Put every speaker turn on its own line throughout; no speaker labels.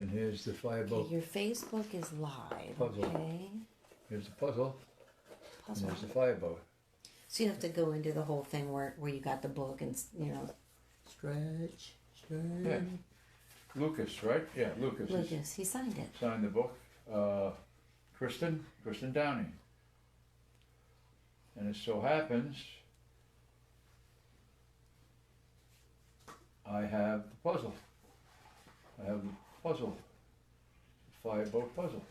And here's the fireboat.
Okay, your Facebook is live.
Puzzle.
Okay.
Here's the puzzle.
Puzzle.
And there's the fireboat.
So you have to go into the whole thing where you got the book and, you know, stretch.
Yeah. Lucas, right? Yeah, Lucas.
Lucas, he signed it.
Signed the book. Kristen Downey. And it so happens I have the puzzle. I have the puzzle. The fireboat puzzle.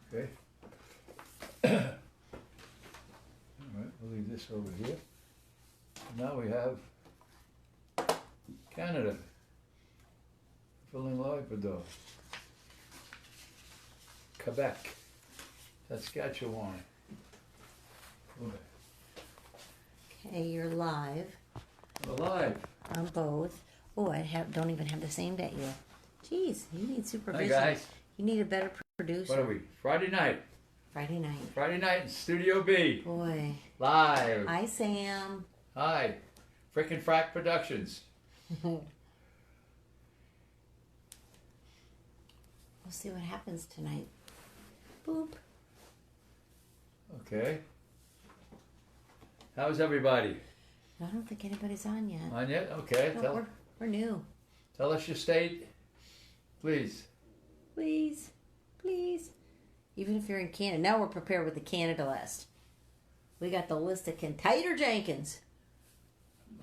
Okay.
Okay. All right, we'll leave this over here. Now we have Canada. Filling Labrador. Quebec. Saskatchewan.
Okay, you're live
We're live.
on both. Oh, don't even have the same that you. Jeez, you need supervision.
Hi guys.
You need a better producer.
What are we? Friday night.
Friday night.
Friday night in Studio B.
Boy.
Live.
Hi, Sam.
Hi. Frickin' Frack Productions.
We'll see what happens tonight. Boop.
Okay. How's everybody?
I don't think anybody's on yet.
On yet? Okay.
No, we're new.
Tell us your state, please.
Please. Please. Even if you're in Canada. Now we're prepared with the Canada list. We got the list of Tater Jenkins.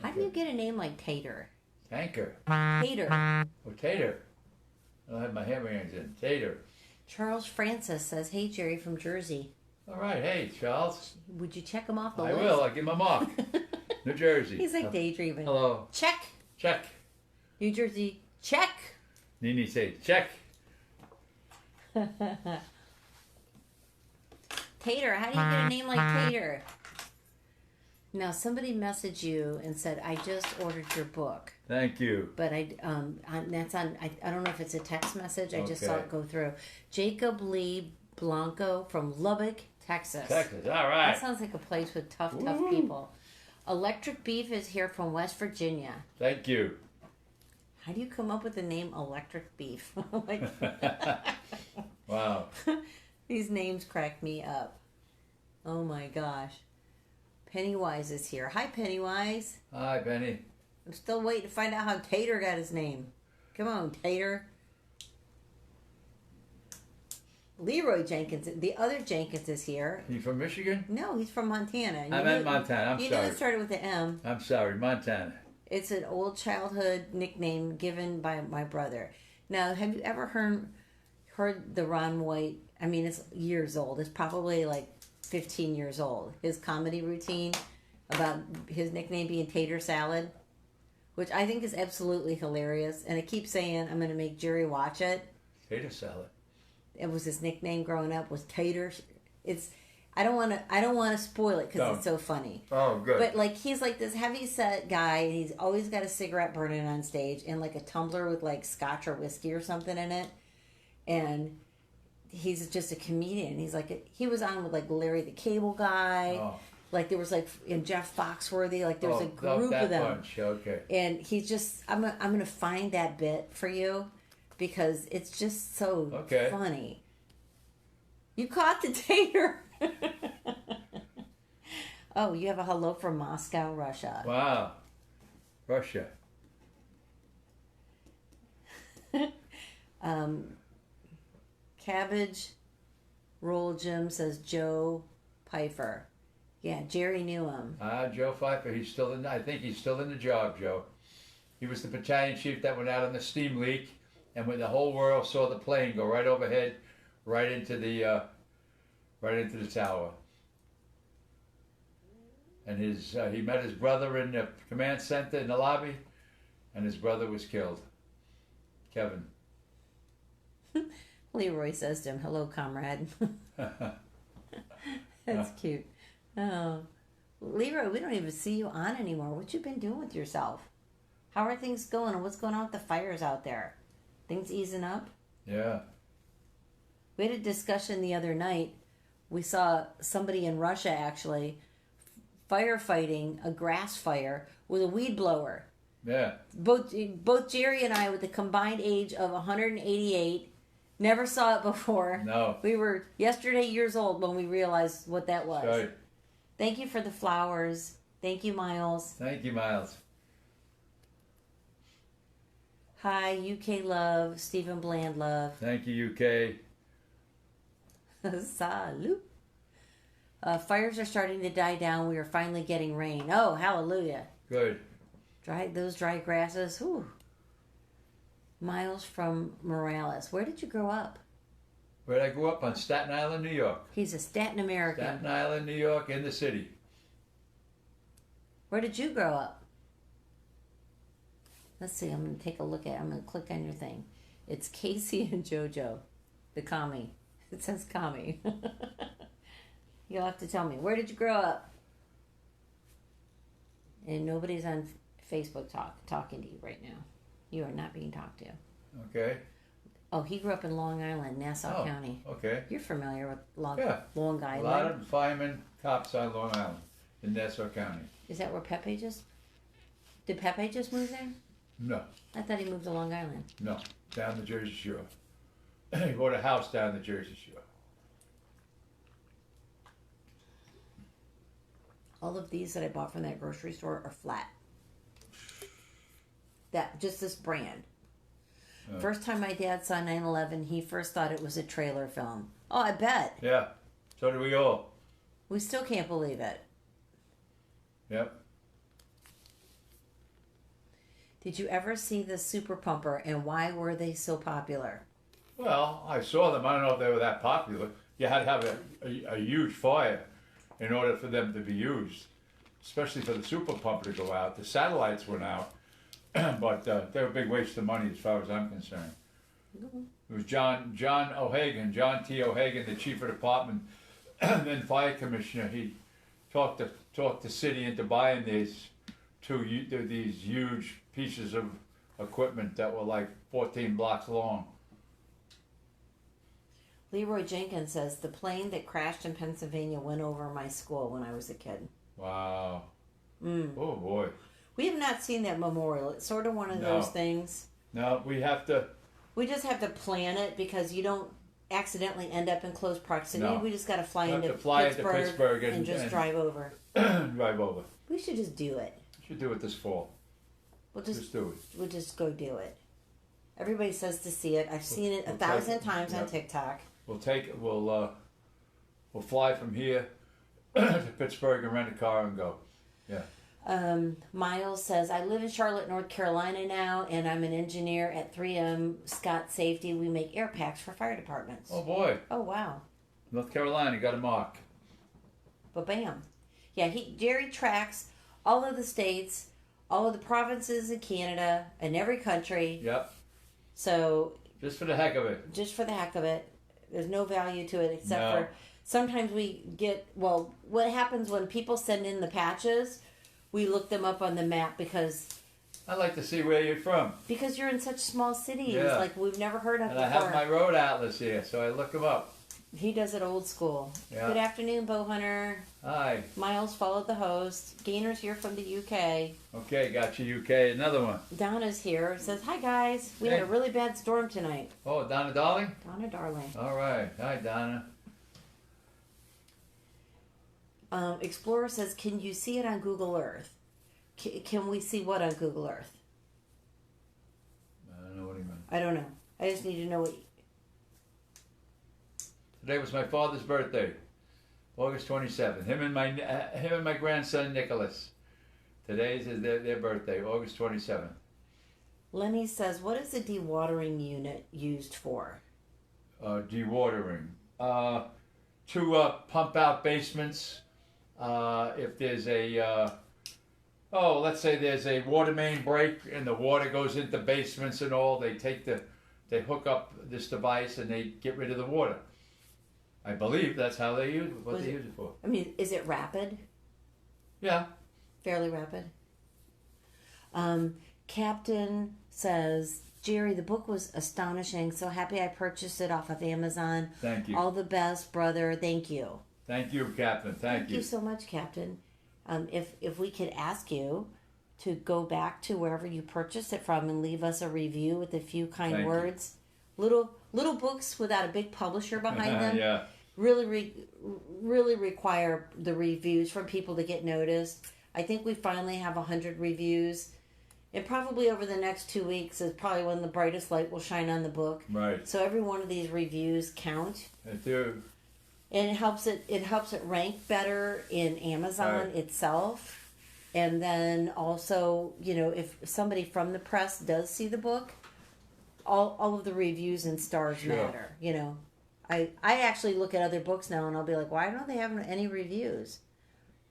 How do you get a name like Tater?
Tanker.
Tater.
Oh, Tater. I don't have my hammerhands in. Tater.
Charles Francis says, "Hey Jerry from Jersey.
All right. Hey, Charles.
Would you check him off the
I
list?"
will. I'll give him a mark. New Jersey.
He's like daydreaming.
Hello.
Check.
Check.
New Jersey. Check.
Nini say check.
Tater. How do you get a name like Tater? Now somebody messaged you and said, "I just ordered your book."
Thank you.
But that's on. I don't know if it's a text message. I just saw
Okay.
it go through. Jacob Lee Blanco from Lubbock, Texas.
Texas. All
That
right.
sounds like a place with tough
Woo.
people. Electric Beef is here from West Virginia.
Thank you.
How do you come up with the name Electric Beef? Like,
Wow.
these names crack me up. Oh my gosh. Pennywise is here. Hi, Pennywise.
Hi, Benny.
I'm still waiting to find out how Tater got his name. Come on, Tater. Leroy Jenkins, the other Jenkins is here.
You from Michigan?
No, he's from Montana.
I meant Montana. I'm
you
sorry.
know it started with an M.
I'm sorry, Montana.
It's an old childhood nickname given by my brother. Now, have you ever heard the Ron White? I mean, it's years old. It's probably like 15 years old. His comedy routine about his nickname being Tater Salad, which I think is absolutely hilarious. And I keep saying I'm going to make Jerry watch it.
Tater salad.
It was his nickname growing up was Tater. I don't want to spoil it because it's so funny.
Oh, good.
But like he's like this heavy set guy, and he's always got a cigarette burning on stage, and like a tumbler with like scotch or whiskey or something in it, and he's just a comedian. He's like he was on with like Larry the Cable Guy, like there was like in Jeff Foxworthy, like there was a group of them.
Bunch. Okay.
And he's just I'm gonna find that bit for you because it's just so funny. You caught the tater. Oh, you have a hello from Moscow, Russia.
Wow. Russia.
Cabbage Roll Jim says Joe Pfeiffer. Yeah, Jerry knew him.
Joe Pfeiffer. I think he's still in the job, Joe. He was the battalion chief that went out on the steam leak, and when the whole world saw the plane go right overhead, right into the tower. And he met his brother in the command center in the lobby, and his brother was killed. Kevin.
Leroy says to him, "Hello, comrade." That's cute. Oh, Leroy, we don't even see you on anymore. What you been doing with yourself? How are things going, and what's going on with the fires out there? Things easing up?
Yeah.
We had a discussion the other night. We saw somebody in Russia actually firefighting a grass fire with a weed blower.
Yeah.
Both Jerry and I, with the combined age of 188, never saw it before.
No.
We were yesterday years old when we realized what that was.
Right.
Thank you for the flowers. Thank you, Miles.
Thank you, Miles.
Hi, UK love. Stephen Bland love.
Thank you, UK.
Salute. Fires are starting to die down. We are finally getting rain. Oh, hallelujah.
Good.
Those dry grasses. Whew. Miles from Morales. Where did you grow up?
Where did I grow up? On Staten Island, New York.
He's a Staten American.
Staten Island, New York, in the city.
Where did you grow up? Let's see. I'm going to take a look at it. I'm going to click on your thing. It's Casey and JoJo. The commie. It says commie. You'll have to tell me. Where did you grow up? And nobody's on Facebook talking to you right now. You are not being talked to.
Okay.
Oh, he grew up in Long Island, Nassau County.
Okay.
You're familiar with Long Island.
A lot of firemen, cops on Long Island in Nassau County.
Is that where Pepe just... Did Pepe just move there?
No.
I thought he moved to Long Island.
No. Down the Jersey Shore. He bought a house down the Jersey Shore.
All of these that I bought from that grocery store are flat. Just this brand. First time my dad saw 9/11, he first thought it was a trailer film. Oh, I bet.
Yeah. So do we all.
We still can't believe it.
Yep.
Did you ever see the Super Pumper, and why were they so popular?
Well, I saw them. I don't know if they were that popular. You had to have a huge fire in order for them to be used, especially for the super pumper to go out. The satellites went out, but they were a big waste of money as far as I'm concerned. It was John T. O'Hagan, the chief of department, then fire commissioner. He talked the city into buying these huge pieces of equipment that were like 14 blocks long.
Leroy Jenkins says, the plane that crashed in Pennsylvania went over my school when I was a kid.
Wow. Oh, boy.
We have not seen that memorial. It's sort of one of those things.
No, we have to...
We just have to plan it because you don't accidentally end up in close proximity.
No.
We just got to fly
Have
into
to fly into Pittsburgh
and just drive over.
drive over.
We should just do it.
Should do it this fall.
We'll
Just do it.
We'll just go do it. Everybody says to see it. I've seen it 1,000 times on TikTok.
We'll fly from here to Pittsburgh and rent a car and go. Yeah.
Miles says, I live in Charlotte, North Carolina now, and I'm an engineer at 3M Scott Safety. We make air packs for fire departments.
Oh boy.
Oh, wow.
North Carolina got a mark.
But bam. Yeah, Jerry tracks all of the states, all of the provinces in Canada, and every country.
Yep.
So...
Just for the heck of it.
Just for the heck of it. There's no value to it except for sometimes we get, what happens when people send in the patches, we look them up on the map because...
I like to see where you're from.
Because you're in such small cities,
Yeah.
like we've never heard of before.
And I have my road atlas here, so I look them up.
He does it old school.
Yeah.
Good afternoon, Bowhunter.
Hi.
Miles followed the host. Gainer's here from the UK.
Okay, got you, UK. Another one.
Donna's here. Says, hi, guys. We had a really bad storm tonight.
Oh, Donna Darling?
Donna Darling.
All right. Hi, Donna.
Explorer says, can you see it on Google Earth? Can we see what on Google Earth?
I don't know what he meant.
I don't know. I just need to know what...
Today was my father's birthday, August 27th. Him and my grandson Nicholas. Today's is their birthday, August 27th.
Lenny says, what is the dewatering unit used for?
Dewatering. To pump out basements. If there's let's say there's a water main break and the water goes into basements and all, they hook up this device and they get rid of the water. I believe that's how they use it, they use it for.
I mean, is it rapid?
Yeah.
Fairly rapid. Captain says, Jerry, the book was astonishing. So happy I purchased it off of Amazon.
Thank you.
All the best, brother. Thank you.
Thank you, Captain. Thank you.
You so much, Captain. If we could ask you to go back to wherever you purchased it from and leave us a review with a few kind
Thank
words. You. Little books without a big publisher behind them.
Yeah.
Really require the reviews from people to get noticed. I think we finally have 100 reviews. And probably over the next 2 weeks is probably when the brightest light will shine on the book.
Right.
So every one of these reviews count.
They do.
And it helps it rank better in Amazon itself. And then also, if somebody from the press does see the book, all of the reviews and stars matter, I actually look at other books now and I'll be like, why don't they have any reviews?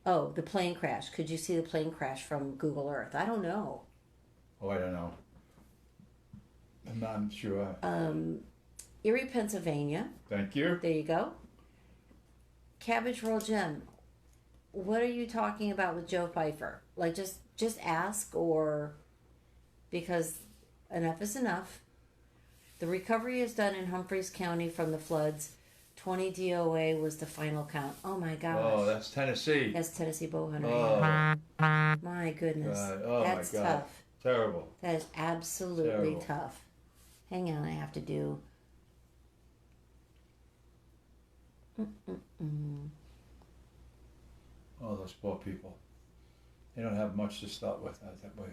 Oh, the plane crash. Could you see the plane crash from Google Earth? I don't know.
Oh, I don't know. I'm not sure.
Erie, Pennsylvania.
Thank you.
There you go. Cabbage Roll Jim. What are you talking about with Joe Pfeiffer? Like, just ask, or because enough is enough. The recovery is done in Humphreys County from the floods. 20 DOA was the final count. Oh my gosh.
Oh, that's Tennessee.
That's Tennessee Bowhunter.
Oh.
Yeah. My goodness.
Oh
That's
my God.
tough.
Terrible.
That is absolutely
Terrible.
tough. Hang on, I have to do.
Oh, those poor people. They don't have much to start with that way.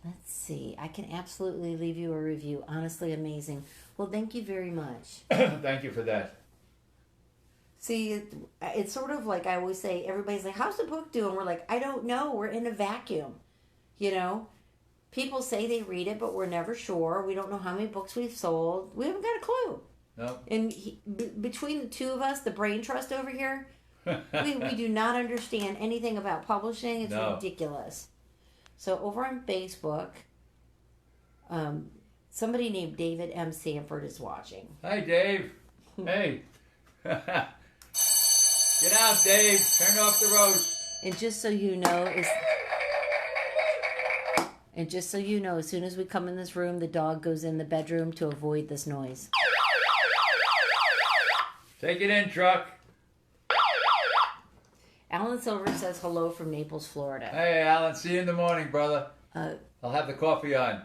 Let's see. I can absolutely leave you a review. Honestly, amazing. Well, thank you very much.
Thank you for that.
See, it's sort of like I always say, everybody's like, how's the book doing? We're like, I don't know. We're in a vacuum. People say they read it, but we're never sure. We don't know how many books we've sold. We haven't got a clue.
No.
And between the two of us, the brain trust over here, we do not understand anything about publishing. It's ridiculous. So over on Facebook, somebody named David M. Sanford is watching.
Hi, Dave. Hey. Get out, Dave. Turn off the roast.
And just so you know, as soon as we come in this room, the dog goes in the bedroom to avoid this noise.
Take it in, truck.
Alan Silver says hello from Naples, Florida.
Hey, Alan. See you in the morning, brother.
Uh,
I'll have the coffee on.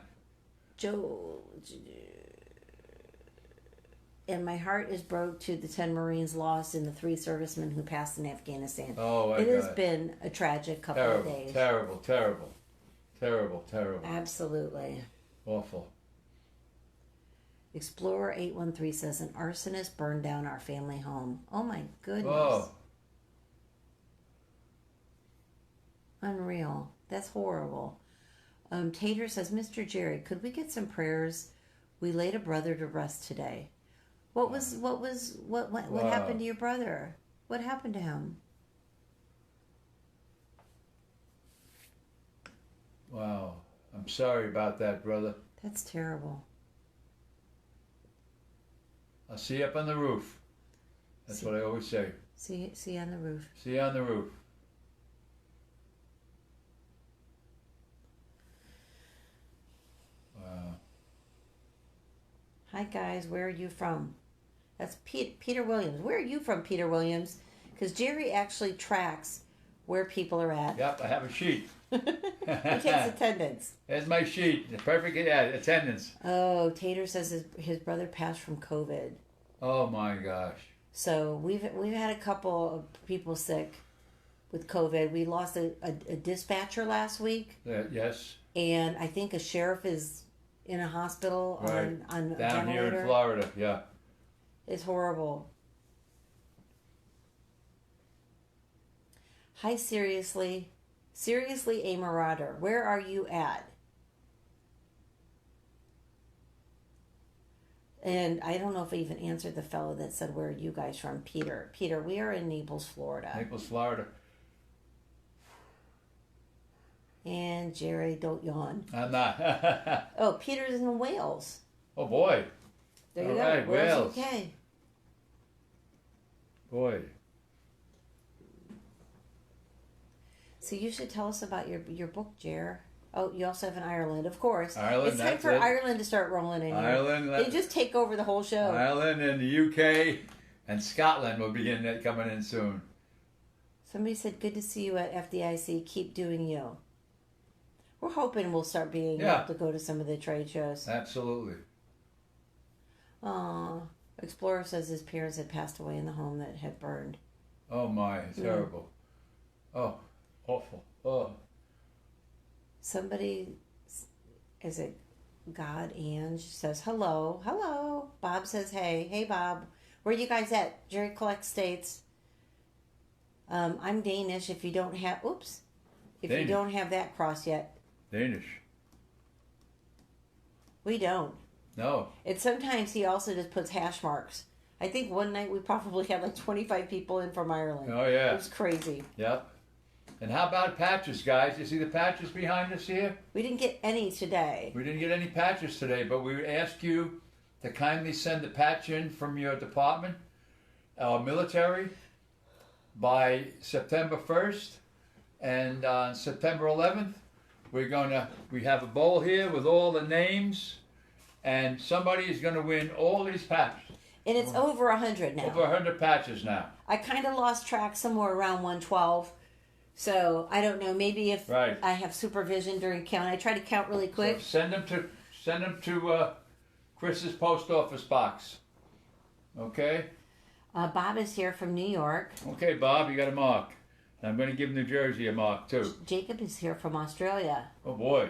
Joe, and my heart is broke to the 10 Marines lost and the 3 servicemen who passed in Afghanistan.
Oh, my God.
It has been a tragic couple of days.
Terrible.
Absolutely.
Awful.
Explorer 813 says an arsonist burned down our family home. Oh my goodness.
Oh.
Unreal. That's horrible. Tater says, Mr. Jerry, could we get some prayers? We laid a brother to rest today. What happened to your brother? What happened to him?
Wow. I'm sorry about that, brother.
That's terrible.
I'll see you up on the roof. That's what I always say.
See you on the roof.
See you on the roof. Wow.
Hi guys, where are you from? That's Peter Williams. Where are you from, Peter Williams? Because Jerry actually tracks where people are at.
Yep, I have a sheet.
He takes attendance.
There's my sheet. Perfect attendance.
Oh, Tater says his brother passed from COVID.
Oh my gosh.
So we've had a couple of people sick with COVID. We lost a dispatcher last week.
Yes.
And I think a sheriff is in a hospital on
down
a
here in Florida. Yeah.
It's horrible. Hi, seriously, a marauder. Where are you at? And I don't know if I even answered the fellow that said, where are you guys from? Peter, we are in Naples, Florida.
Naples, Florida.
And Jerry, don't yawn.
I'm not.
Oh, Peter's in Wales.
Oh, boy.
There you
All
go.
right,
Wales,
Wales.
UK.
Boy.
So you should tell us about your book, Jer. Oh, you also have an Ireland, of course.
Ireland,
it's time
that's
for
it.
Ireland to start rolling in here.
Ireland.
They just take over the whole show.
Ireland and the UK and Scotland will begin coming in soon.
Somebody said, good to see you at FDIC. Keep doing you. We're hoping we'll start being able to go to some of the trade shows.
Absolutely.
Explorer says his parents had passed away in the home that had burned.
Oh my, terrible. Oh, awful. Oh.
Somebody, is it God Ange, says hello. Hello. Bob says hey. Hey Bob. Where you guys at? Jerry Collect states. I'm Danish. If you don't have, you don't have that cross yet.
Danish.
We don't.
No.
And sometimes he also just puts hash marks. I think one night we probably had like 25 people in from Ireland.
Oh yeah.
It was crazy.
Yep. And how about patches, guys? You see the patches behind us here?
We didn't get any today.
We didn't get any patches today, but we would ask you to kindly send the patch in from your department, military, by September 1st. And on September 11th, we have a bowl here with all the names, and somebody is going to win all these patches.
And it's over 100 now.
Over 100 patches now.
I kind of lost track somewhere around 112. So I don't know. Maybe if I have supervision during count, I try to count really quick.
So send them to Chris's post office box. Okay.
Bob is here from New York.
Okay, Bob, you got a mark. And I'm going to give New Jersey a mark too.
Jacob is here from Australia.
Oh boy.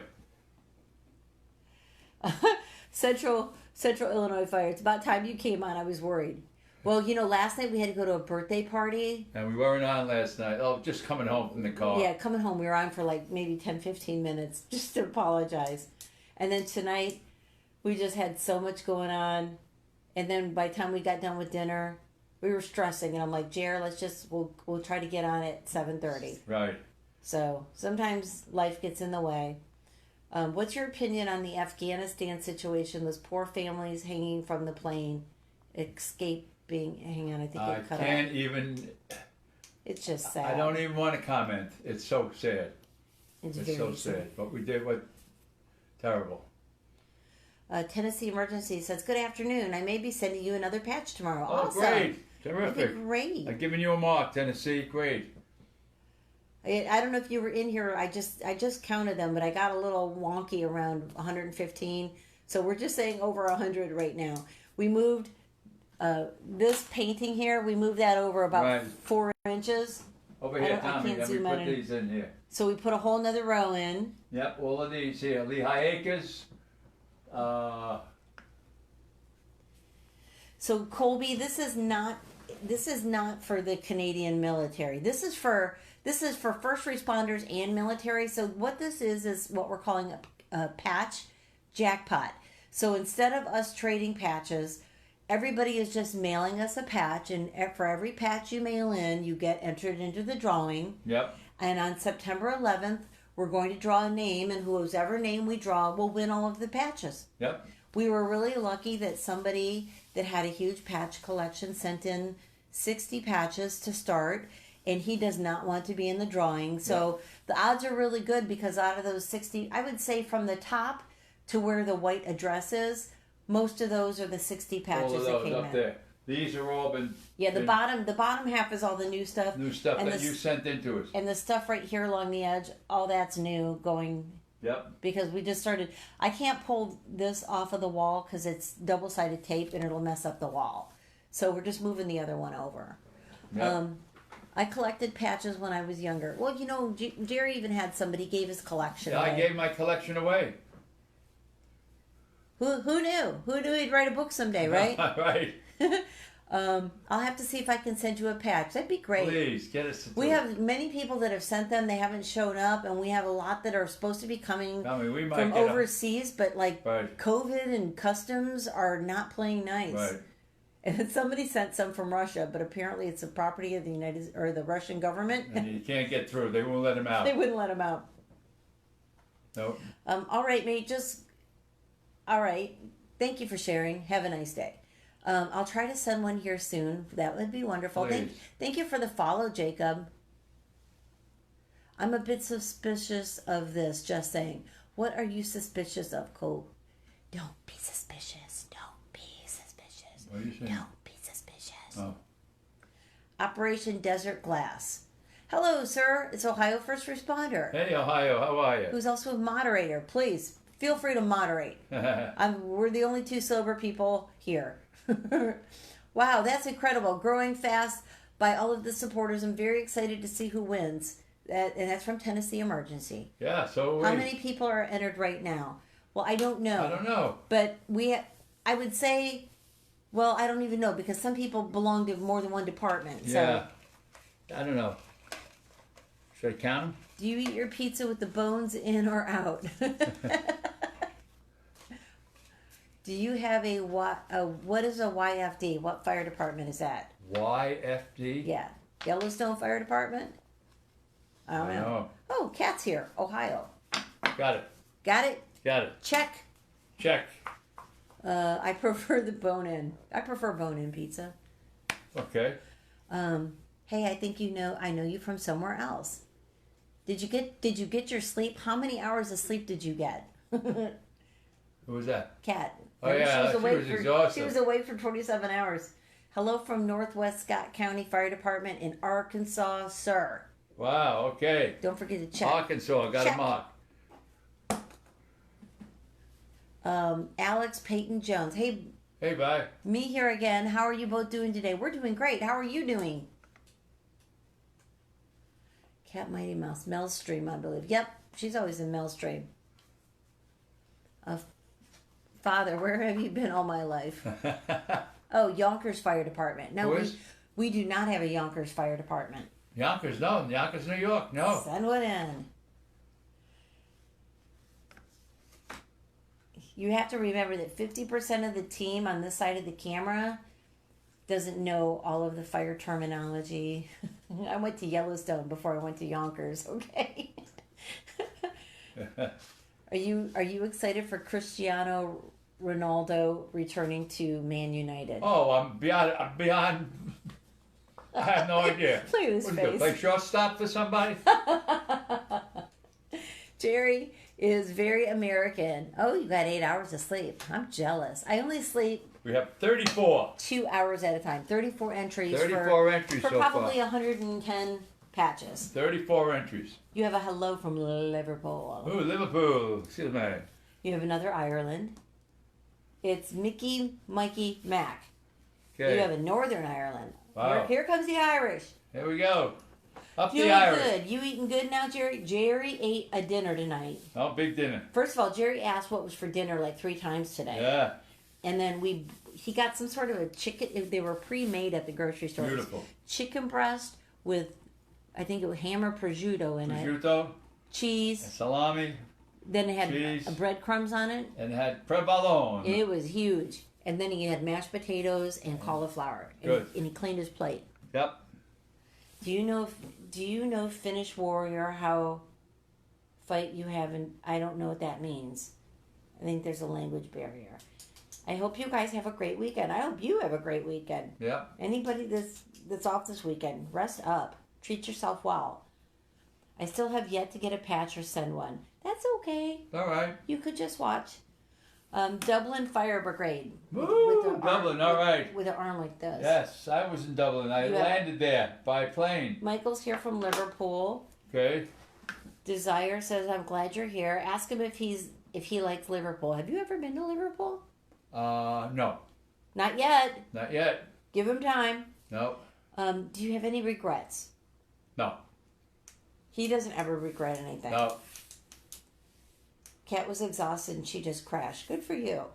Central Illinois Fire. It's about time you came on. I was worried. Well, last night we had to go to a birthday party.
And we weren't on last night. Oh, just coming home from the car.
Yeah, coming home. We were on for like maybe 10, 15 minutes just to apologize. And then tonight, we just had so much going on. And then by the time we got done with dinner, we were stressing. And I'm like, Jared, we'll try to get on at 7:30.
Right.
So sometimes life gets in the way. What's your opinion on the Afghanistan situation? Those poor families hanging from the plane, escaping. Hang on, I think it cut
can't
off.
even.
It's just sad.
I don't even want to comment. It's so sad.
It's
very so sad. But we did what terrible.
Tennessee Emergency says, "Good afternoon. I may be sending you another patch tomorrow."
Oh,
awesome.
great! Terrific.
Great.
I've given you a mark, Tennessee. Great.
I don't know if you were in here. I just counted them, but I got a little wonky around 115. So we're just saying over 100 right now. We moved this painting here. We moved that over about 4 inches.
Over here, Tommy. Then we put these in here.
So we put a whole nother row in.
Yep, all of these here. Lehigh Acres.
So Colby, this is not for the Canadian military. This is for first responders and military. So what this is what we're calling a patch jackpot. So instead of us trading patches, everybody is just mailing us a patch, and for every patch you mail in, you get entered into the drawing.
Yep.
And on September 11th, we're going to draw a name, and whoever name we draw will win all of the patches.
Yep.
We were really lucky that somebody that had a huge patch collection sent in 60 patches to start, and he does not want to be in the drawing. So the odds are really good, because out of those 60, I would say from the top to where the white address is, most of those are the 60 patches
all of
that
those
came
up
in.
there. These are all been...
Yeah, the bottom half is all the new stuff.
New stuff
and
that you sent into us.
And the stuff right here along the edge, all that's new going...
Yep.
Because we just started... I can't pull this off of the wall because it's double-sided tape and it'll mess up the wall. So we're just moving the other one over.
Yep.
I collected patches when I was younger. Well, Jerry even had somebody gave his collection away.
I gave my collection away.
Who knew? Who knew he'd write a book someday, right?
Right.
I'll have to see if I can send you a patch. That'd be great.
Please, get us...
We have many people that have sent them. They haven't shown up, and we have a lot that are supposed to be coming from overseas, but COVID and customs are not playing nice.
Right.
And somebody sent some from Russia, but apparently it's a property of the Russian government.
And you can't get through. They won't let him out.
They wouldn't let him out.
Nope.
All right, mate. All right. Thank you for sharing. Have a nice day. I'll try to send one here soon. That would be wonderful. Thank you for the follow, Jacob. I'm a bit suspicious of this, just saying. What are you suspicious of, Cole? Don't be suspicious. Don't be suspicious.
What are you saying?
Don't be suspicious.
Oh.
Operation Desert Glass. Hello, sir. It's Ohio First Responder.
Hey, Ohio, how are you?
Who's also a moderator. Please, feel free to moderate. We're the only two sober people here. Wow, that's incredible. Growing fast by all of the supporters. I'm very excited to see who wins. And that's from Tennessee Emergency.
Yeah, so
How many people are entered right now? Well, I don't know.
I don't know.
But I would say, well, I don't even know because some people belong to more than one department. So.
Yeah. I don't know. Should I count them?
Do you eat your pizza with the bones in or out? Do you have what is a YFD? What fire department is that?
YFD?
Yeah. Yellowstone Fire Department? I don't know. Oh, Kat's here. Ohio.
Got it.
Got it?
Got it.
Check.
Check.
I prefer the bone-in. I prefer bone-in pizza.
Okay.
Hey, I know you from somewhere else. Did you get your sleep? How many hours of sleep did you get?
Who was that?
Kat.
Oh, yeah, she was exhausted.
She was awake for 27 hours. Hello from Northwest Scott County Fire Department in Arkansas, sir.
Wow, okay.
Don't forget to check.
Arkansas, got
Check.
a mark.
Alex Peyton Jones. Hey,
bye.
me here again. How are you both doing today? We're doing great. How are you doing? Cat Mighty Mouse. Melstream, I believe. Yep, she's always in Melstream. Father, where have you been all my life? Oh, Yonkers Fire Department. No, we do not have a Yonkers Fire Department.
Yonkers, no. Yonkers, New York, no.
Send one in. You have to remember that 50% of the team on this side of the camera doesn't know all of the fire terminology. I went to Yellowstone before I went to Yonkers, okay? Are you excited for Cristiano Ronaldo returning to Man United?
Oh, I'm beyond. I have no idea.
Look at his face.
Play shortstop for somebody?
Jerry is very American. Oh, you got 8 hours of sleep. I'm jealous. I only sleep.
We have 34.
2 hours at a time. 34 entries.
34 entries
for
so
probably
far.
110 patches.
34 entries.
You have a hello from Liverpool.
Ooh, Liverpool. Excuse me.
You have another Ireland. It's Mickey, Mikey, Mac.
Okay.
You have a Northern Ireland.
Wow.
Here comes the Irish.
Here we go. Up
You
the
look
Irish.
good. You eating good now, Jerry? Jerry ate a dinner tonight.
Oh, big dinner.
First of all, Jerry asked what was for dinner like 3 times today.
Yeah.
And then he got some sort of a chicken. They were pre-made at the grocery store.
Beautiful.
Chicken breast with, I think it was ham or prosciutto in it.
Prosciutto.
Cheese.
And salami.
Then it had
Cheese.
breadcrumbs on it.
And had provolone.
It was huge. And then he had mashed potatoes and cauliflower.
Good.
And he cleaned his plate.
Yep.
Do you know Finnish warrior, how fight you have? And I don't know what that means. I think there's a language barrier. I hope you guys have a great weekend. I hope you have a great weekend.
Yep.
Anybody that's off this weekend, rest up. Treat yourself well. I still have yet to get a patch or send one. That's okay.
All right.
You could just watch. Dublin Fire Brigade.
Woo! Dublin, all right.
With an arm like this.
Yes, I was in Dublin. I landed there by plane.
Michael's here from Liverpool.
Okay.
Desire says, I'm glad you're here. Ask him if he likes Liverpool. Have you ever been to Liverpool?
No.
Not yet.
Not yet.
Give him time.
No.
Do you have any regrets?
No.
He doesn't ever regret anything.
No.
Kat was exhausted and she just crashed. Good for you.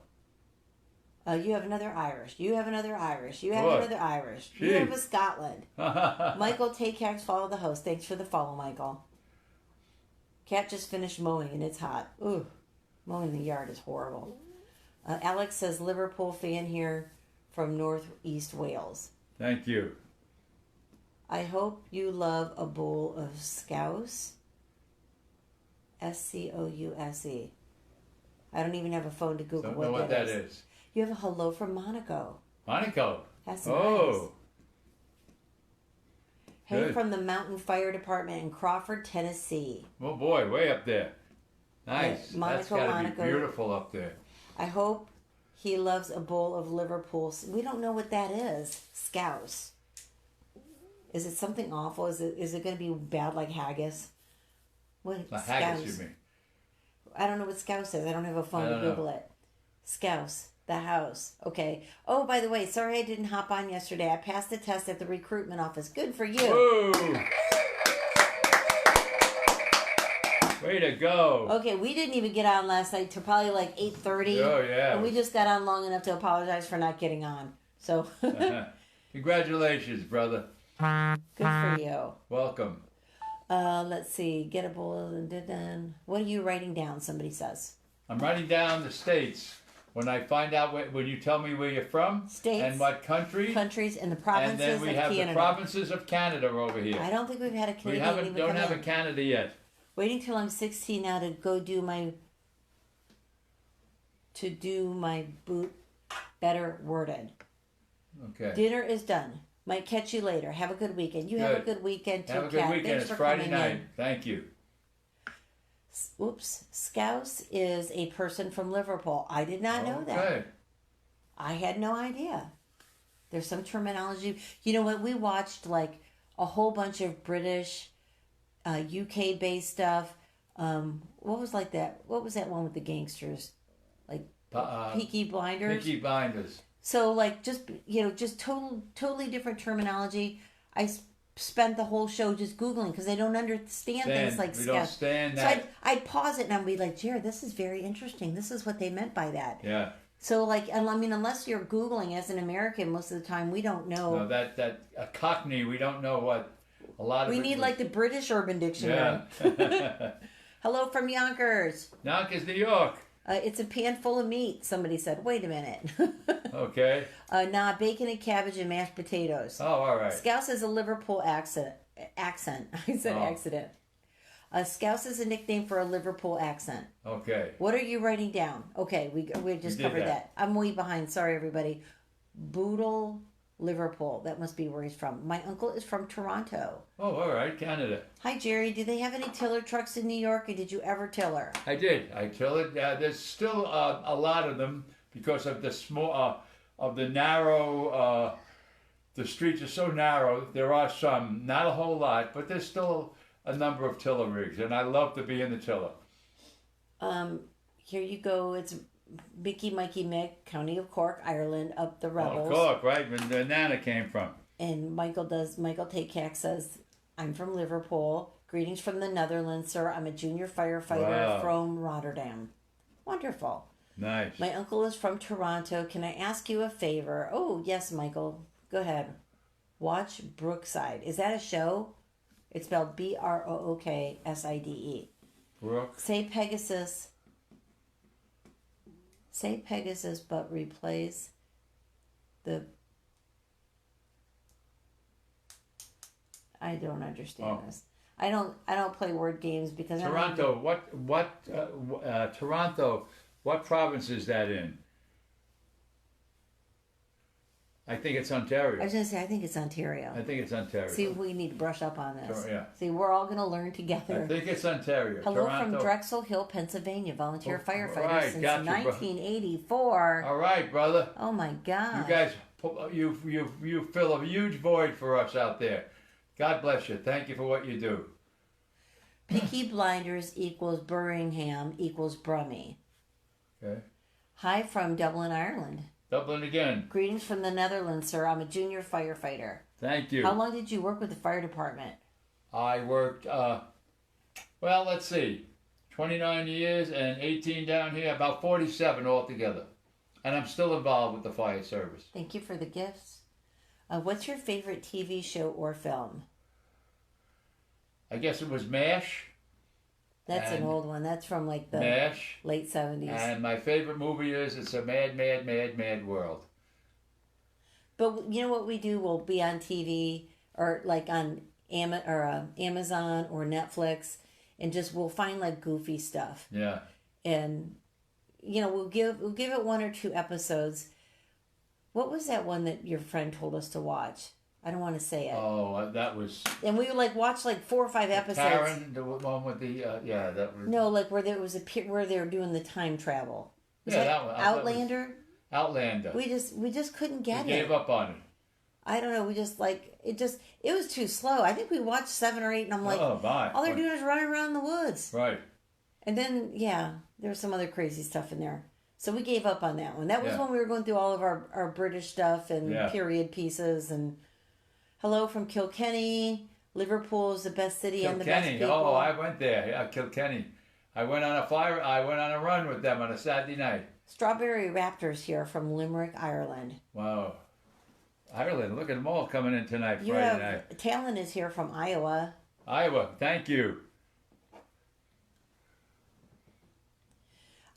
You have another Irish. You have another Irish. You have another Irish.
Gee.
You have a Scotland. Michael, take Kat's follow the host. Thanks for the follow, Michael. Kat just finished mowing and it's hot. Ooh, mowing the yard is horrible. Alex says Liverpool fan here from Northeast Wales.
Thank you.
I hope you love a bowl of scouse. Scouse. I don't even have a phone to Google
Don't know what that is.
You have a hello from Monaco.
Monaco.
That's
Oh.
Hey,
Good.
from the Mountain Fire Department in Crawford, Tennessee.
Oh boy, way up there. Nice.
Yeah,
That's got to be beautiful up there.
I hope he loves a bowl of Liverpool. We don't know what that is. Scouse. Is it something awful? Is it going to be bad like haggis? What?
Haggis, you mean?
I don't know what Scouse is. I don't have a phone to Google it. Scouse. The house. Okay. Oh, by the way, sorry I didn't hop on yesterday. I passed the test at the recruitment office. Good for you.
Whoa. Way to go.
Okay, we didn't even get on last night till probably like 8:30.
Oh, yeah.
And we just got on long enough to apologize for not getting on. So.
Congratulations, brother.
Good for you.
Welcome.
Let's see. Get a bowl. What are you writing down? Somebody says.
I'm writing down the states. When I find out, when you tell me where you're from,
states,
and what country,
countries, and the provinces of Canada.
And then we have the provinces of Canada over here.
I don't think we've had a Canadian.
We don't have a Canada yet.
Waiting till I'm 16 now to go do my boot better worded.
Okay.
Dinner is done. Might catch you later. Have a good weekend. You have a good weekend too,
Have a good weekend.
Thanks
it's
for
Friday
coming
night.
in.
Thank you.
Oops. Scouse is a person from Liverpool. I did not know that. I had no idea. There's some terminology. You know what? We watched like a whole bunch of British, UK based stuff. What was like that? What was that one with the gangsters? Like Peaky Blinders?
Peaky Blinders.
So like just totally different terminology. I spent the whole show just Googling because I don't understand things like
we don't stand
so
that.
I'd pause it and I'd be like, Jared, this is very interesting. This is what they meant by that.
Yeah.
So like, I mean, unless you're Googling as an American, most of the time we don't know.
No, that a Cockney, we don't know what a lot of.
We need like the British Urban Dictionary.
Yeah.
Hello from Yonkers.
Yonkers, New York.
It's a pan full of meat. Somebody said, wait a minute.
Okay.
Nah, bacon and cabbage and mashed potatoes.
Oh, all right.
Scouse is a Liverpool accent. I said accident. Scouse is a nickname for a Liverpool accent.
Okay.
What are you writing down? Okay, we just covered that. I'm way behind. Sorry, everybody. Bootle, Liverpool. That must be where he's from. My uncle is from Toronto.
Oh, all right. Canada.
Hi, Jerry. Do they have any tiller trucks in New York, or did you ever tiller?
I did. I tillered. There's still a lot of them because of the small, of the narrow. The streets are so narrow. There are some, not a whole lot, but there's still a number of tiller rigs, and I love to be in the tiller.
Here you go. It's Mickey Mikey Mick, County of Cork, Ireland, up the Rebels.
Oh, Cork, right? Where the Nana came from.
And Michael Takak says, I'm from Liverpool. Greetings from the Netherlands, sir. I'm a junior firefighter from Rotterdam. Wonderful.
Nice.
My uncle is from Toronto. Can I ask you a favor? Oh, yes, Michael. Go ahead. Watch Brookside. Is that a show? It's spelled Brooksside.
Brooke.
Say Pegasus, but replace the... I don't understand this. I don't play word games because
Toronto. Toronto. What province is that in? I think it's Ontario.
I was going to say, I think it's Ontario.
I think it's Ontario.
See, we need to brush up on this.
Yeah.
See, we're all going to learn together.
I think it's Ontario.
Hello
Toronto.
from Drexel Hill, Pennsylvania. Volunteer firefighter
right,
since
gotcha,
1984.
All right, brother.
Oh, my God.
You guys, you fill a huge void for us out there. God bless you. Thank you for what you do.
Peaky Blinders equals Birmingham equals Brummie.
Okay.
Hi from Dublin, Ireland.
Dublin again.
Greetings from the Netherlands, sir. I'm a junior firefighter.
Thank you.
How long did you work with the fire department?
I worked, let's see, 29 years and 18 down here, about 47 altogether. And I'm still involved with the fire service.
Thank you for the gifts. What's your favorite TV show or film?
I guess it was MASH.
That's an old one. That's from like the
MASH.
late 70s.
And my favorite movie is It's a Mad, Mad, Mad, Mad World.
But you know what we do? We'll be on TV or like on Amazon or Netflix, and we'll find like goofy stuff.
Yeah.
And we'll give it one or two episodes. What was that one that your friend told us to watch? I don't want to say it.
Oh, that was
And we would like watch like 4 or 5 episodes.
Karen, the one with the yeah, that was
No, like where there was where they were doing the time travel. Was
yeah,
that
that one.
Outlander?
Outlander.
We just couldn't get
We
it.
gave up on it.
I don't know. We just like it. It was too slow. I think we watched 7 or 8, and I'm like,
Oh my!
all they're doing is running around the woods.
Right.
And then there's some other crazy stuff in there. So we gave up on that one. That was
Yeah.
when we were going through all of our British stuff and
Yeah.
period pieces. And hello from Kilkenny. Liverpool is the best city and the best
Kilkenny.
people.
Oh, I went there. Yeah, Kilkenny. I went on a run with them on a Saturday night.
Strawberry Raptors here from Limerick, Ireland.
Wow. Ireland, look at them all coming in tonight,
You
Friday
have
night.
Talon is here from Iowa.
Iowa, thank you.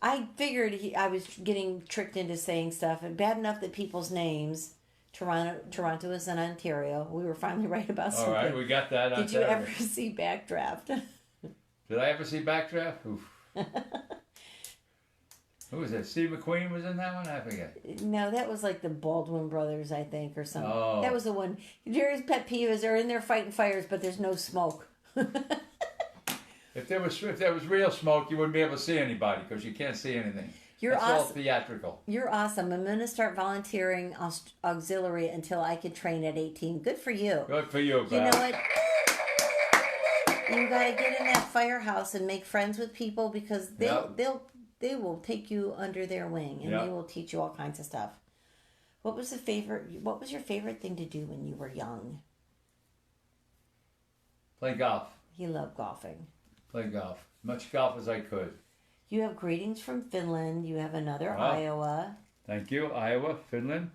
I figured I was getting tricked into saying stuff, and bad enough that people's names. Toronto is in Ontario. We were finally right about something.
All right, we got that.
Did you ever see Backdraft?
Did I ever see Backdraft? Oof. Who was that? Steve McQueen was in that one? I forget.
No, that was like the Baldwin brothers, I think, or something.
Oh.
That was the one. Jerry's pet peeve is they're in there fighting fires, but there's no smoke.
If there was real smoke, you wouldn't be able to see anybody because you can't see anything.
You're
That's all
awesome.
theatrical.
You're awesome. I'm going to start volunteering auxiliary until I can train at 18. Good for you.
Good for you,
You
Val.
know what? You got to get in that firehouse and make friends with people because they will take you under their wing and they will teach you all kinds of stuff. What was your favorite thing to do when you were young?
Play golf.
He loved golfing.
Play golf. Much golf as I could.
You have greetings from Finland. You have another
Wow.
Iowa.
Thank you. Iowa, Finland.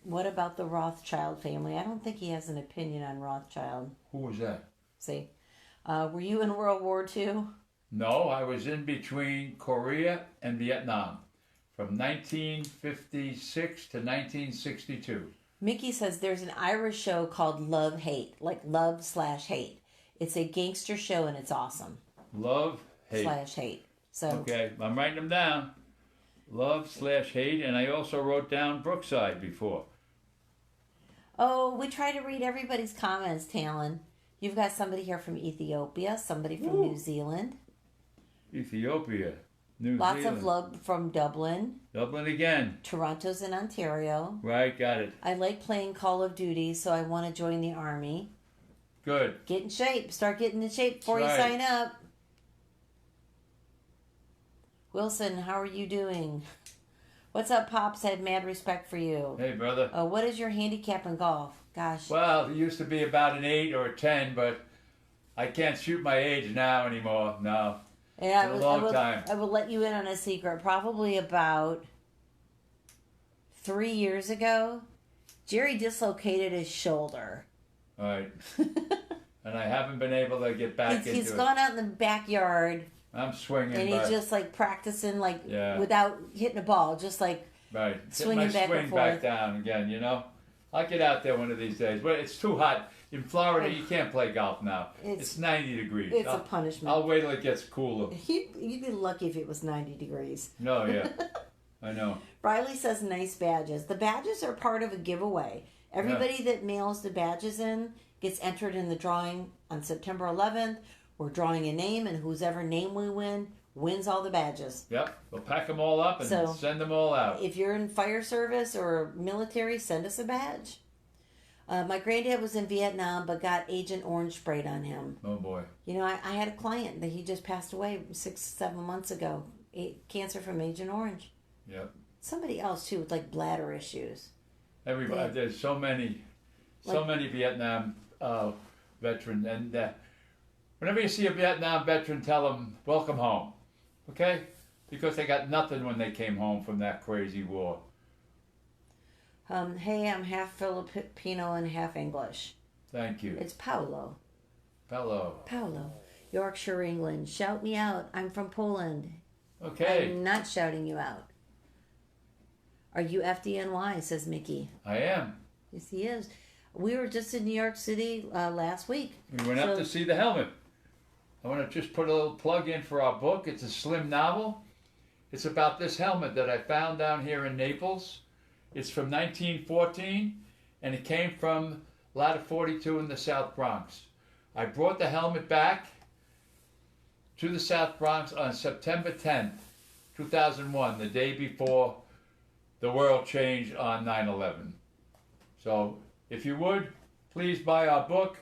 What about the Rothschild family? I don't think he has an opinion on Rothschild.
Who was that?
See, were you in World War II?
No, I was in between Korea and Vietnam from 1956 to 1962.
Mickey says there's an Irish show called Love Hate, like love/hate. It's a gangster show and it's awesome.
Love, hate.
/hate. So
Okay, I'm writing them down. Love/hate, and I also wrote down Brookside before.
oh, we try to read everybody's comments, Talon. You've got somebody here from Ethiopia, somebody from New Zealand.
Ethiopia, New
Lots
Zealand.
of love from Dublin.
Dublin again.
Toronto's in Ontario.
Right, got it.
I like playing Call of Duty, so I want to join the army.
Good.
Get in shape. Start getting in shape before
That's right.
you sign up. Wilson, how are you doing? What's up, Pops? I have mad respect for you.
Hey, brother.
What is your handicap in golf? Gosh.
Well, it used to be about an 8 or a 10, but I can't shoot my age now anymore. No.
Yeah,
It's a long time.
I will let you in on a secret. Probably about 3 years ago, Jerry dislocated his shoulder.
All right. And I haven't been able to get back into
He's
it.
gone out in the backyard
I'm swinging,
and
but
he's just like practicing, like
Yeah.
without hitting a ball, just like
right.
swinging
Get my
back
swing
and
back
forth.
down again, you know? I'll get out there one of these days. But it's too hot. In Florida, you can't play golf now. It's 90 degrees.
It's a punishment.
I'll wait till it gets cooler.
You'd be lucky if it was 90 degrees.
No, yeah. I know.
Riley says nice badges. The badges are part of a giveaway. Everybody that mails the badges in gets entered in the drawing on September 11th. We're drawing a name, and whoever name we win wins all the badges.
Yep. We'll pack them all up and
So,
send them all out.
If you're in fire service or military, send us a badge. My granddad was in Vietnam but got Agent Orange sprayed on him.
Oh, boy.
You know, I had a client that he just passed away 6-7 months ago. Cancer from Agent Orange.
Yep.
Somebody else, too, with like bladder issues.
Everybody,
Yeah.
there's so many Vietnam veterans, and whenever you see a Vietnam veteran, tell them welcome home, okay? Because they got nothing when they came home from that crazy war.
Hey, I'm half Filipino and half English.
Thank you.
It's Paolo.
Hello.
Paolo. Yorkshire, England. Shout me out. I'm from Poland.
Okay,
I'm not shouting you out. Are you FDNY, says Mickey.
I am.
Yes, he is. We were just in New York City last week.
We went up to see the helmet. I want to just put a little plug in for our book. It's a slim novel. It's about this helmet that I found down here in Naples. It's from 1914. and it came from Ladder 42 in the South Bronx. I brought the helmet back to the South Bronx on September 10th, 2001, the day before the world changed on 9/11. So if you would, please buy our book.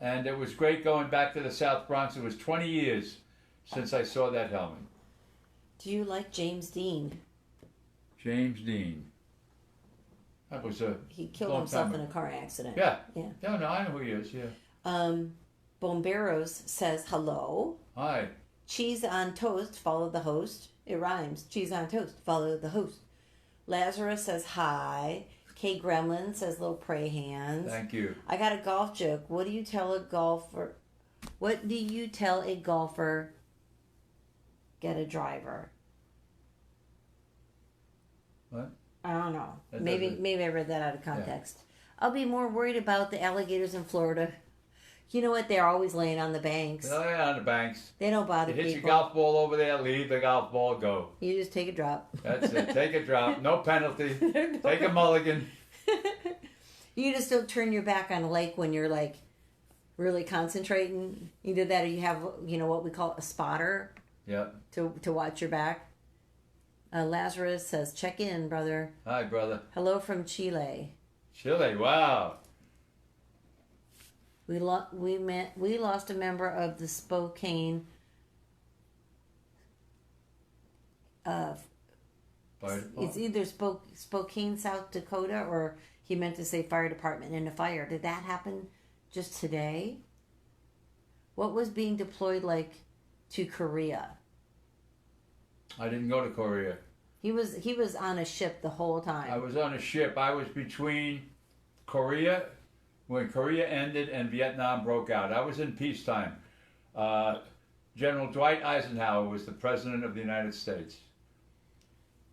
And it was great going back to the South Bronx. It was 20 years since I saw that helmet.
Do you like James Dean?
James Dean. That was a
He killed
long
himself
time
in a
ago.
car accident.
Yeah.
Yeah.
No, I know who he is, yeah.
Bomberos says hello.
Hi.
Cheese on toast, follow the host. It rhymes. Cheese on toast, follow the host. Lazarus says hi. Kay Gremlin says little pray hands.
Thank you.
I got a golf joke. What do you tell a golfer? What do you tell a golfer? Get a driver.
What?
I don't know.
That
Maybe
doesn't-
I read that out of context. I'll be more worried about the alligators in Florida. You know what? They're always laying on the banks.
Oh, yeah, on the banks.
They don't bother
You hit
people.
your golf ball over there, leave the golf ball, go.
You just take a drop.
That's it. Take a drop. No penalty. Take a mulligan.
You just don't turn your back on a lake when you're like really concentrating. Either that or you have, what we call a spotter
Yep.
to watch your back. Lazarus says, check in, brother.
Hi, brother.
Hello from Chile.
Chile, wow.
We lost a member of the Spokane it's either Spokane, South Dakota, or he meant to say fire department in a fire. Did that happen just today? What was being deployed like to Korea?
I didn't go to Korea.
He was on a ship the whole time.
I was on a ship. I was between Korea, when Korea ended and Vietnam broke out. I was in peacetime. General Dwight Eisenhower was the President of the United States.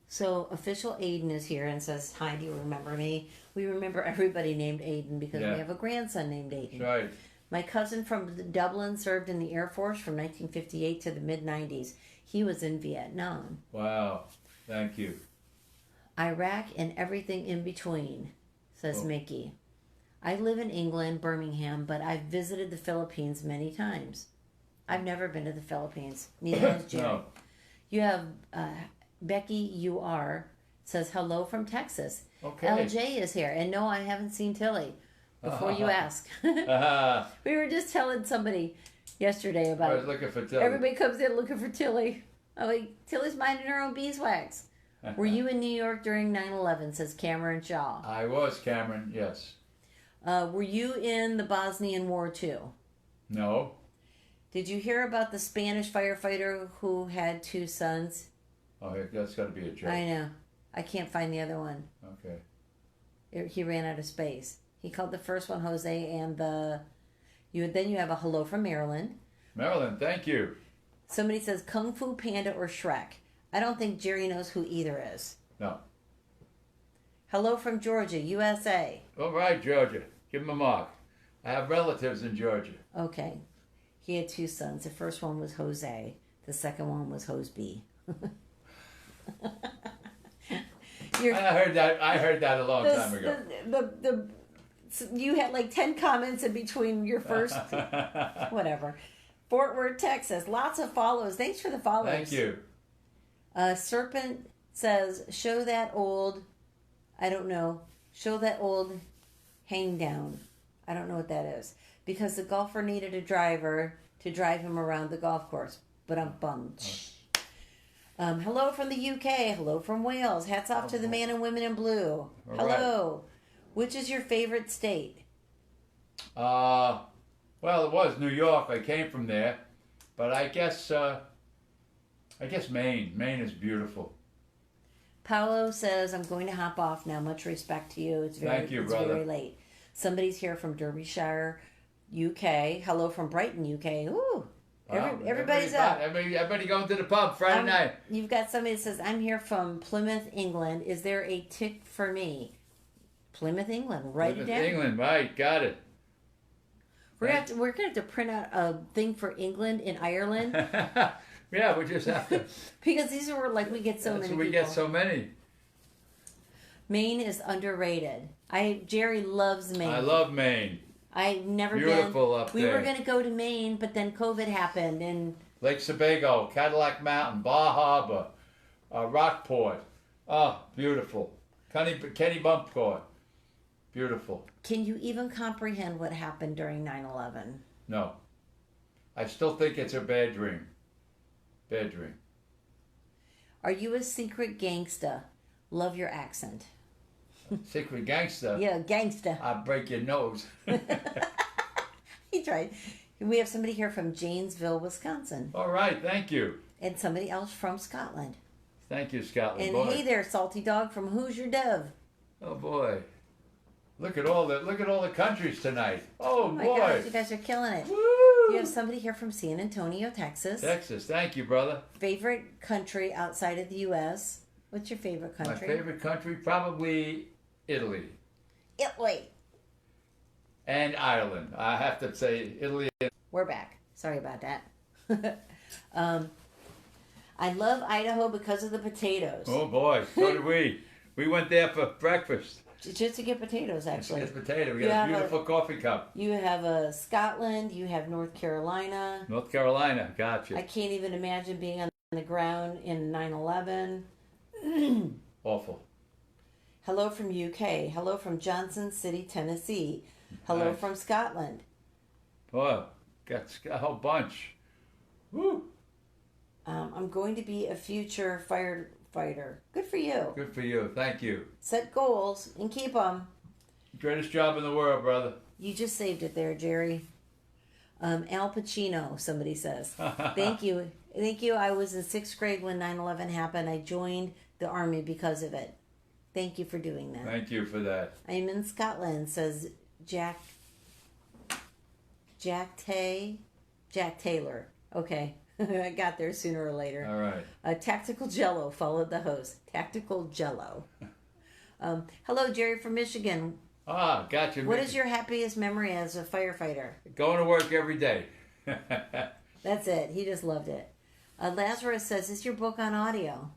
So official Aiden is here and says, hi, do you remember me? We remember everybody named Aiden because we have a grandson named Aiden.
That's right.
My cousin from Dublin served in the Air Force from 1958 to the mid-90s. He was in Vietnam.
Wow. Thank you.
Iraq and everything in between, says Mickey. I live in England, Birmingham, but I've visited the Philippines many times. I've never been to the Philippines. Neither has Jerry.
No.
You have Becky UR says hello from Texas.
Okay.
LJ is here. And no, I haven't seen Tilly. Before you ask.
I
We were just telling somebody yesterday about
was looking for Tilly.
everybody comes in looking for Tilly. I'm like, Tilly's minding her own beeswax. Were you in New York during 9/11, says Cameron Shaw.
I was, Cameron, yes.
Were you in the Bosnian War too?
No.
Did you hear about the Spanish firefighter who had 2 sons?
Oh, that's got to be a joke.
I know. I can't find the other one.
Okay.
He ran out of space. He called the first one Jose, and then you have a hello from Maryland.
Marilyn, thank you.
Somebody says Kung Fu Panda or Shrek. I don't think Jerry knows who either is.
No.
Hello from Georgia, USA.
All right, Georgia. Give him a mark. I have relatives in Georgia.
Okay. He had 2 sons. The first one was Jose. The second one was Hoseby.
I heard that a long time ago.
You had like 10 comments in between your first... Whatever. Fort Worth, Texas. Lots of follows. Thanks for the follows.
Thank you.
Serpent says, show that old... I don't know. Show that old hang down. I don't know what that is. Because the golfer needed a driver to drive him around the golf course. But I'm bummed. Hello from the UK. Hello from Wales. Hats off to the man and women in blue. Hello. Right. Which is your favorite state?
Well, it was New York. I came from there. But I guess Maine. Maine is beautiful.
Paolo says, I'm going to hop off now. Much respect to you. It's very late. Somebody's here from Derbyshire, UK. Hello from Brighton, UK. Ooh.
Wow.
Everybody's up.
Everybody going to the pub Friday night.
You've got somebody that says, I'm here from Plymouth, England. Is there a tick for me? Plymouth, England. Write it down.
England, right. Got it.
We're gonna have to print out a thing for England and Ireland.
Yeah, we just have to.
Because these are like we get so many.
We get so many.
Maine is underrated. Jerry loves Maine.
I love Maine.
I've never
Beautiful
been.
up
We
there.
were going to go to Maine, but then COVID happened, and
Lake Sebago, Cadillac Mountain, Bar Harbor, Rockport. Oh, beautiful. Kenny Bumpcourt. Beautiful.
can you even comprehend what happened during 9/11?
No. I still think it's a bad dream. Bad dream.
Are you a secret gangsta? Love your accent.
Secret gangster.
Yeah, gangsta.
I'll break your nose.
He tried. We have somebody here from Janesville, Wisconsin,
All right, thank you.
and somebody else from Scotland.
Thank you, Scotland.
And
boy.
hey there, salty dog from Who's Your Dove?
Oh boy. Look at all the countries tonight. Oh,
Oh my
boy.
gosh, you guys are killing it.
Woo!
You have somebody here from San Antonio, Texas.
Texas. Thank you, brother.
Favorite country outside of the U.S.? What's your favorite country?
My favorite country, probably Italy
Italy.
and Ireland. I have to say Italy.
We're back. Sorry about that. I love Idaho because of the potatoes.
Oh boy, so did we. We went there for breakfast.
Just to get potatoes, actually.
It's potato. We
You
got
have
a beautiful coffee cup.
You have Scotland. You have North Carolina.
North Carolina, gotcha.
I can't even imagine being on the ground in 9/11.
Awful.
Hello from UK. Hello from Johnson City, Tennessee. Hello
Nice.
from Scotland.
Boy, got a whole bunch. Woo!
I'm going to be a future firefighter. Good for you.
Good for you. Thank you.
Set goals and keep them.
Greatest job in the world, brother.
You just saved it there, Jerry. Al Pacino, somebody says. Thank you. Thank you. I was in 6th grade when 9/11 happened. I joined the Army because of it. Thank you for doing that.
Thank you for that.
I'm in Scotland, says Jack Taylor. Okay. I got there sooner or later.
All right.
Tactical Jello followed the host. Tactical Jello. Hello, Jerry from Michigan.
Ah, gotcha.
What is your happiest memory as a firefighter?
Going to work every day.
That's it. He just loved it. Lazarus says, is your book on audio?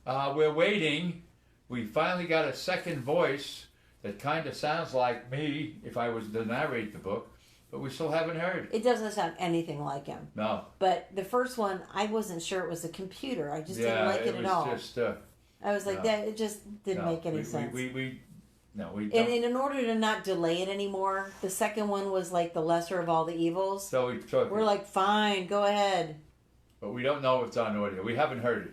We're waiting. We finally got a second voice that kind of sounds like me if I was to narrate the book, but we still haven't heard.
It doesn't sound anything like him.
No.
But the first one, I wasn't sure it was a computer. I just didn't like it at all.
Just,
I was like,
no.
that. It just didn't make any
we,
sense.
We don't.
And in order to not delay it anymore, the second one was like the lesser of all the evils.
So we took
We're
it.
like, fine, go ahead.
But we don't know if it's on audio. We haven't heard it.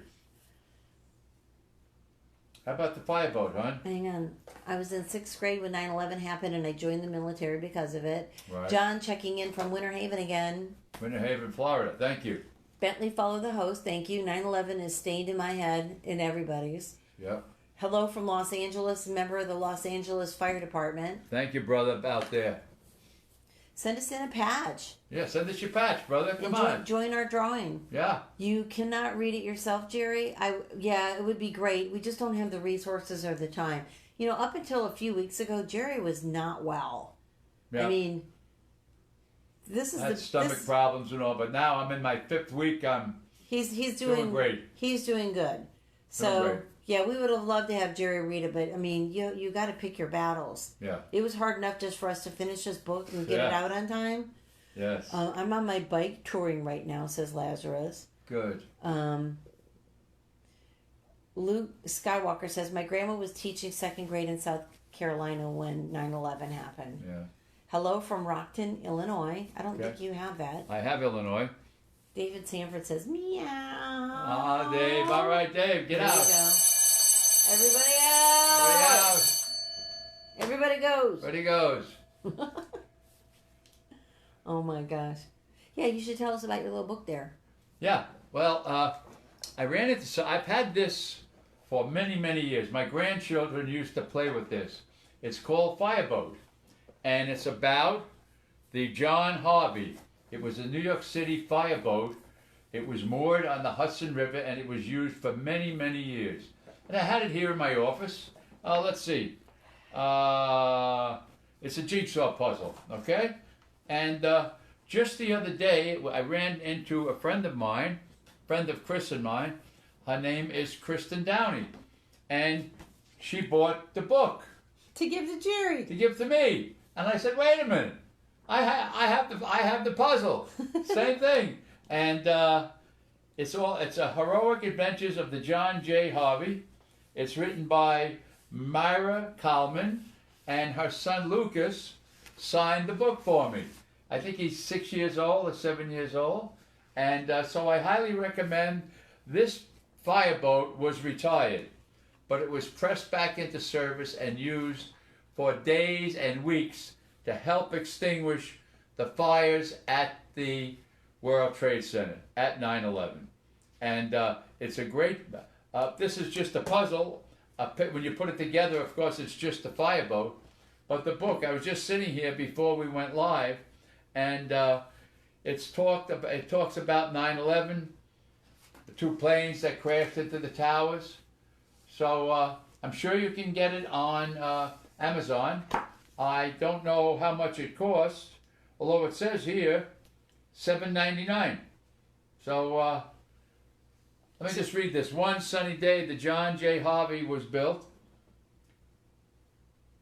How about the fireboat, hon?
Hang on. I was in 6th grade when 9/11 happened, and I joined the military because of it.
Right.
John checking in from Winter Haven again.
Winter Haven, Florida. Thank you.
Bentley, follow the host. Thank you. 9/11 is stained in my head, in everybody's.
Yep.
Hello from Los Angeles, member of the Los Angeles Fire Department.
Thank you, brother, out there.
Send us in a patch.
Yeah, send us your patch, brother. Come on.
Join our drawing.
Yeah.
You cannot read it yourself, Jerry. Yeah, it would be great. We just don't have the resources or the time. You know, up until a few weeks ago, Jerry was not well.
Yeah.
I mean, this is
Had stomach problems and all, but now I'm in my 5th week. I'm
he's
doing great.
He's doing good. So
great.
yeah, we would have loved to have Jerry read it, but I mean, you got to pick your battles.
Yeah.
It was hard enough just for us to finish this book and get it out on time.
Yes.
I'm on my bike touring right now, says Lazarus.
Good.
Luke Skywalker says, my grandma was teaching 2nd grade in South Carolina when 9/11 happened.
Yeah.
Hello from Rockton, Illinois. I don't think you have that.
I have Illinois.
David Sanford says, meow.
Ah, Dave. All right, Dave. Get
There
out.
you go. Everybody out. Everybody goes.
Ready goes.
Oh my gosh. Yeah, you should tell us about your little book there.
Yeah. Well, I ran into. So I've had this for many, many years. My grandchildren used to play with this. It's called Fireboat, and it's about the John Harvey. It was a New York City fireboat. It was moored on the Hudson River, and it was used for many, many years. And I had it here in my office. Let's see. It's a jigsaw puzzle, okay? And just the other day, I ran into a friend of mine, friend of Chris and mine. Her name is Kristen Downey. And she bought the book.
To give to Jerry.
To give to me. And I said, wait a minute. I have the puzzle. Same thing. And it's a heroic adventures of the John J. Harvey. It's written by Myra Kalman, and her son Lucas signed the book for me. I think he's 6 years old or 7 years old. And so I highly recommend. This fireboat was retired, but it was pressed back into service and used for days and weeks to help extinguish the fires at the World Trade Center at 9/11. And it's a great, this is just a puzzle. When you put it together, of course, it's just a fireboat. But the book, I was just sitting here before we went live, and it talks about 9/11, the two planes that crashed into the towers. So I'm sure you can get it on Amazon. I don't know how much it costs, although it says here $7.99. So let me just read this. One sunny day, the John J. Harvey was built.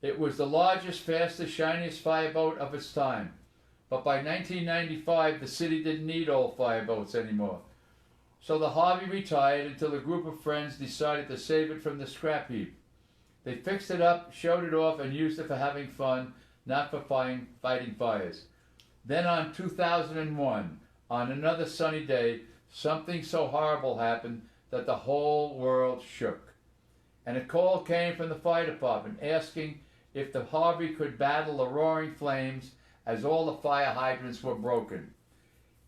It was the largest, fastest, shiniest fireboat of its time. But by 1995, the city didn't need old fireboats anymore. So the Harvey retired until a group of friends decided to save it from the scrap heap. They fixed it up, showed it off, and used it for having fun, not for fighting fires. Then on 2001, on another sunny day, something so horrible happened that the whole world shook. And a call came from the fire department asking if the Harvey could battle the roaring flames as all the fire hydrants were broken.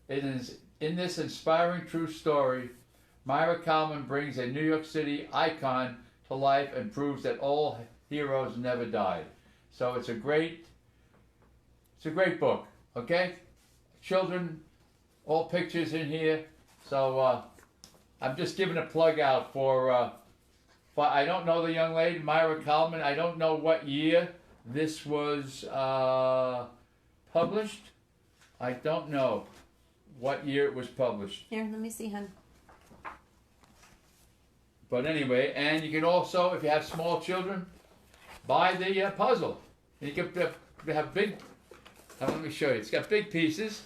It is in this inspiring true story, Myra Kalman brings a New York City icon to life and proves that all heroes never died. So it's a great book, okay? Children, all pictures in here. So I'm just giving a plug out for I don't know the young lady, Myra Kalman. I don't know what year this was published. I don't know what year it was published.
Here, let me see, hon.
But anyway, and you can also, if you have small children, buy the puzzle. You can have big, let me show you. It's got big pieces.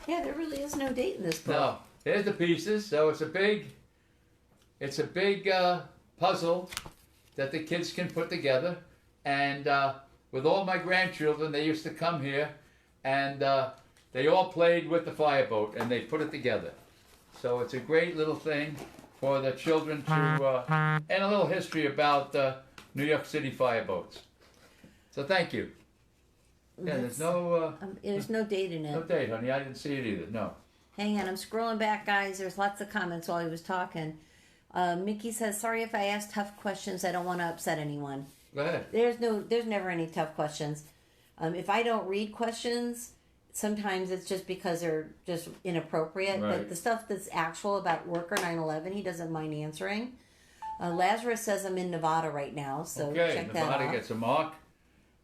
Yeah, there really is no date in this book.
No, here's the pieces. So it's a big puzzle that the kids can put together. And with all my grandchildren, they used to come here, and they all played with the fireboat, and they put it together. So it's a great little thing for the children to, and a little history about New York City fireboats. So thank you. Yeah, there's
no date in it.
No date, honey. I didn't see it either. No.
Hang on, I'm scrolling back, guys. There's lots of comments while he was talking. Mickey says, "Sorry if I ask tough questions. I don't want to upset anyone."
Go ahead.
There's never any tough questions. If I don't read questions, sometimes it's just because they're just inappropriate.
Right.
But the stuff that's actual about work or 9/11, he doesn't mind answering. Lazarus says I'm in Nevada right now, so check that out.
Nevada gets a mark.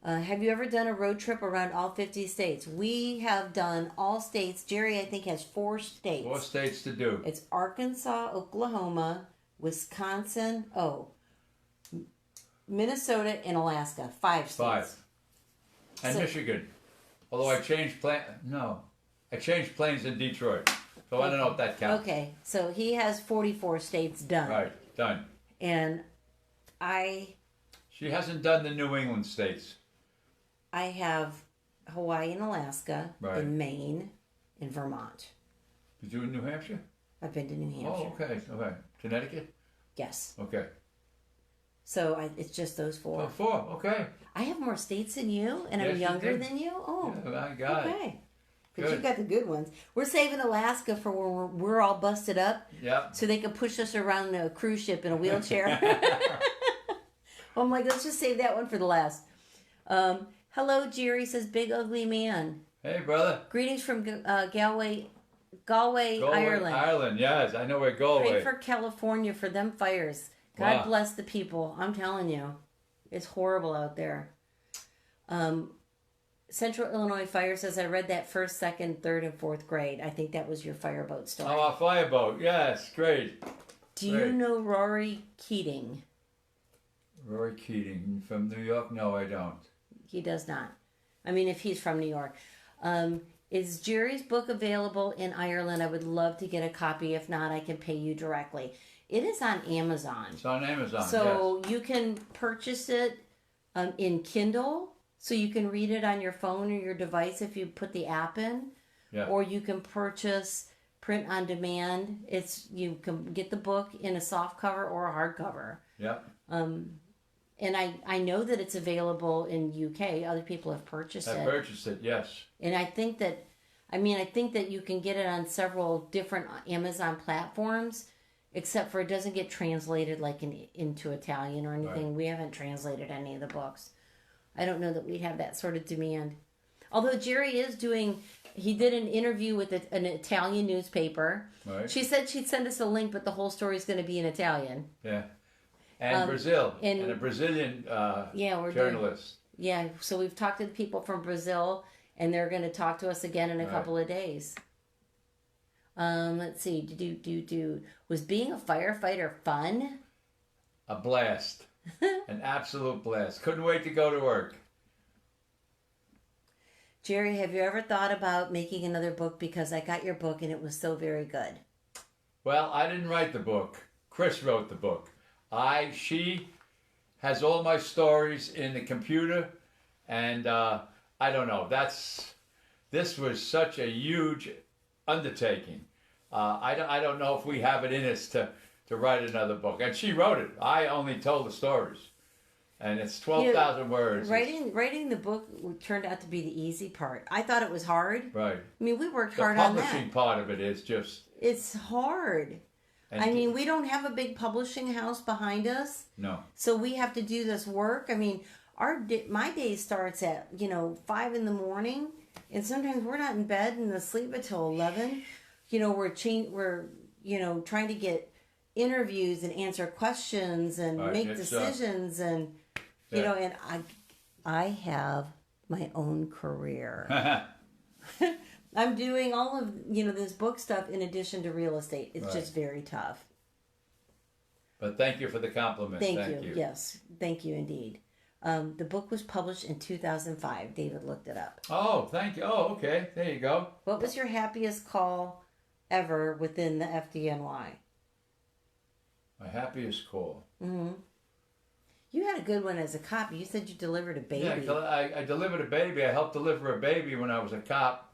Have you ever done a road trip around all 50 states? We have done all states. Jerry, I think, has 4 states.
4 states to do.
It's Arkansas, Oklahoma, Wisconsin, Minnesota, and Alaska. 5 states.
5. And Michigan. Although I changed planes in Detroit. So I don't know if that counts.
Okay, so he has 44 states done.
Right, done.
And
She hasn't done the New England states.
I have Hawaii and Alaska,
Right.
and Maine, and Vermont.
Did you in New Hampshire?
I've been to New Hampshire.
Oh, okay. Okay. Connecticut?
Yes.
Okay.
So it's just those 4.
Oh, 4. Okay.
I have more states than you, and
Yes,
I'm
you
younger
do.
than you. Oh,
Yeah, I got it.
okay. Because
Good.
you got the good ones. We're saving Alaska for when we're all busted up,
Yep.
so they can push us around a cruise ship in a wheelchair. I'm like, let's just save that one for the last. Hello, Jerry says, "Big ugly man."
Hey, brother.
Greetings from Galway, Ireland.
Ireland, yes. I know where Galway.
Pray for California for them fires. God
Wow.
bless the people. I'm telling you, it's horrible out there. Central Illinois Fire says, "I read that 1st, 2nd, 3rd, and 4th grade. I think that was your fireboat story."
Oh, a fireboat. Yes, great.
Do you know Rory Keating?
Roy Keating from New York? No, I don't.
He does not. I mean, if he's from New York. Is Jerry's book available in Ireland? I would love to get a copy. If not, I can pay you directly. It is on Amazon.
It's on Amazon,
so you can purchase it in Kindle. So you can read it on your phone or your device if you put the app in.
Yeah.
Or you can purchase print on demand. You can get the book in a soft cover or a hardcover.
Yeah.
And I know that it's available in UK. Other people have purchased it.
I purchased it, yes.
And I think that you can get it on several different Amazon platforms, except for it doesn't get translated like into Italian or anything.
Right.
We haven't translated any of the books. I don't know that we have that sort of demand. Although Jerry he did an interview with an Italian newspaper.
Right.
She said she'd send us a link, but the whole story is going to be in Italian.
Yeah. And Brazil. And a Brazilian journalist.
So we've talked to the people from Brazil, and they're going to talk to us again in a couple of days. Let's see. Was being a firefighter fun?
A blast. An absolute blast. Couldn't wait to go to work.
Jerry, have you ever thought about making another book? Because I got your book and it was so very good.
Well, I didn't write the book. Chris wrote the book. She has all my stories in the computer, and I don't know. This was such a huge undertaking. I don't know if we have it in us to write another book. And she wrote it. I only told the stories, and it's 12,000 words.
Writing the book turned out to be the easy part. I thought it was hard.
Right.
I mean, we worked hard on that.
The publishing part of it is just...
It's hard. I mean, we don't have a big publishing house behind us.
No. So
we have to do this work. I mean, my day starts at 5 in the morning, and sometimes we're not in bed and asleep until 11. We're trying to get interviews and answer questions and make decisions, and and I have my own career. I'm doing all of this book stuff in addition to real estate. It's just very tough.
But thank you for the compliment.
Thank you. Yes, thank you indeed. The book was published in 2005. David looked it up.
Oh, thank you. Oh, okay. There you go.
What was your happiest call ever within the FDNY?
My happiest call.
Mm-hmm. You had a good one as a cop. You said you delivered a baby.
Yeah, I delivered a baby. I helped deliver a baby when I was a cop.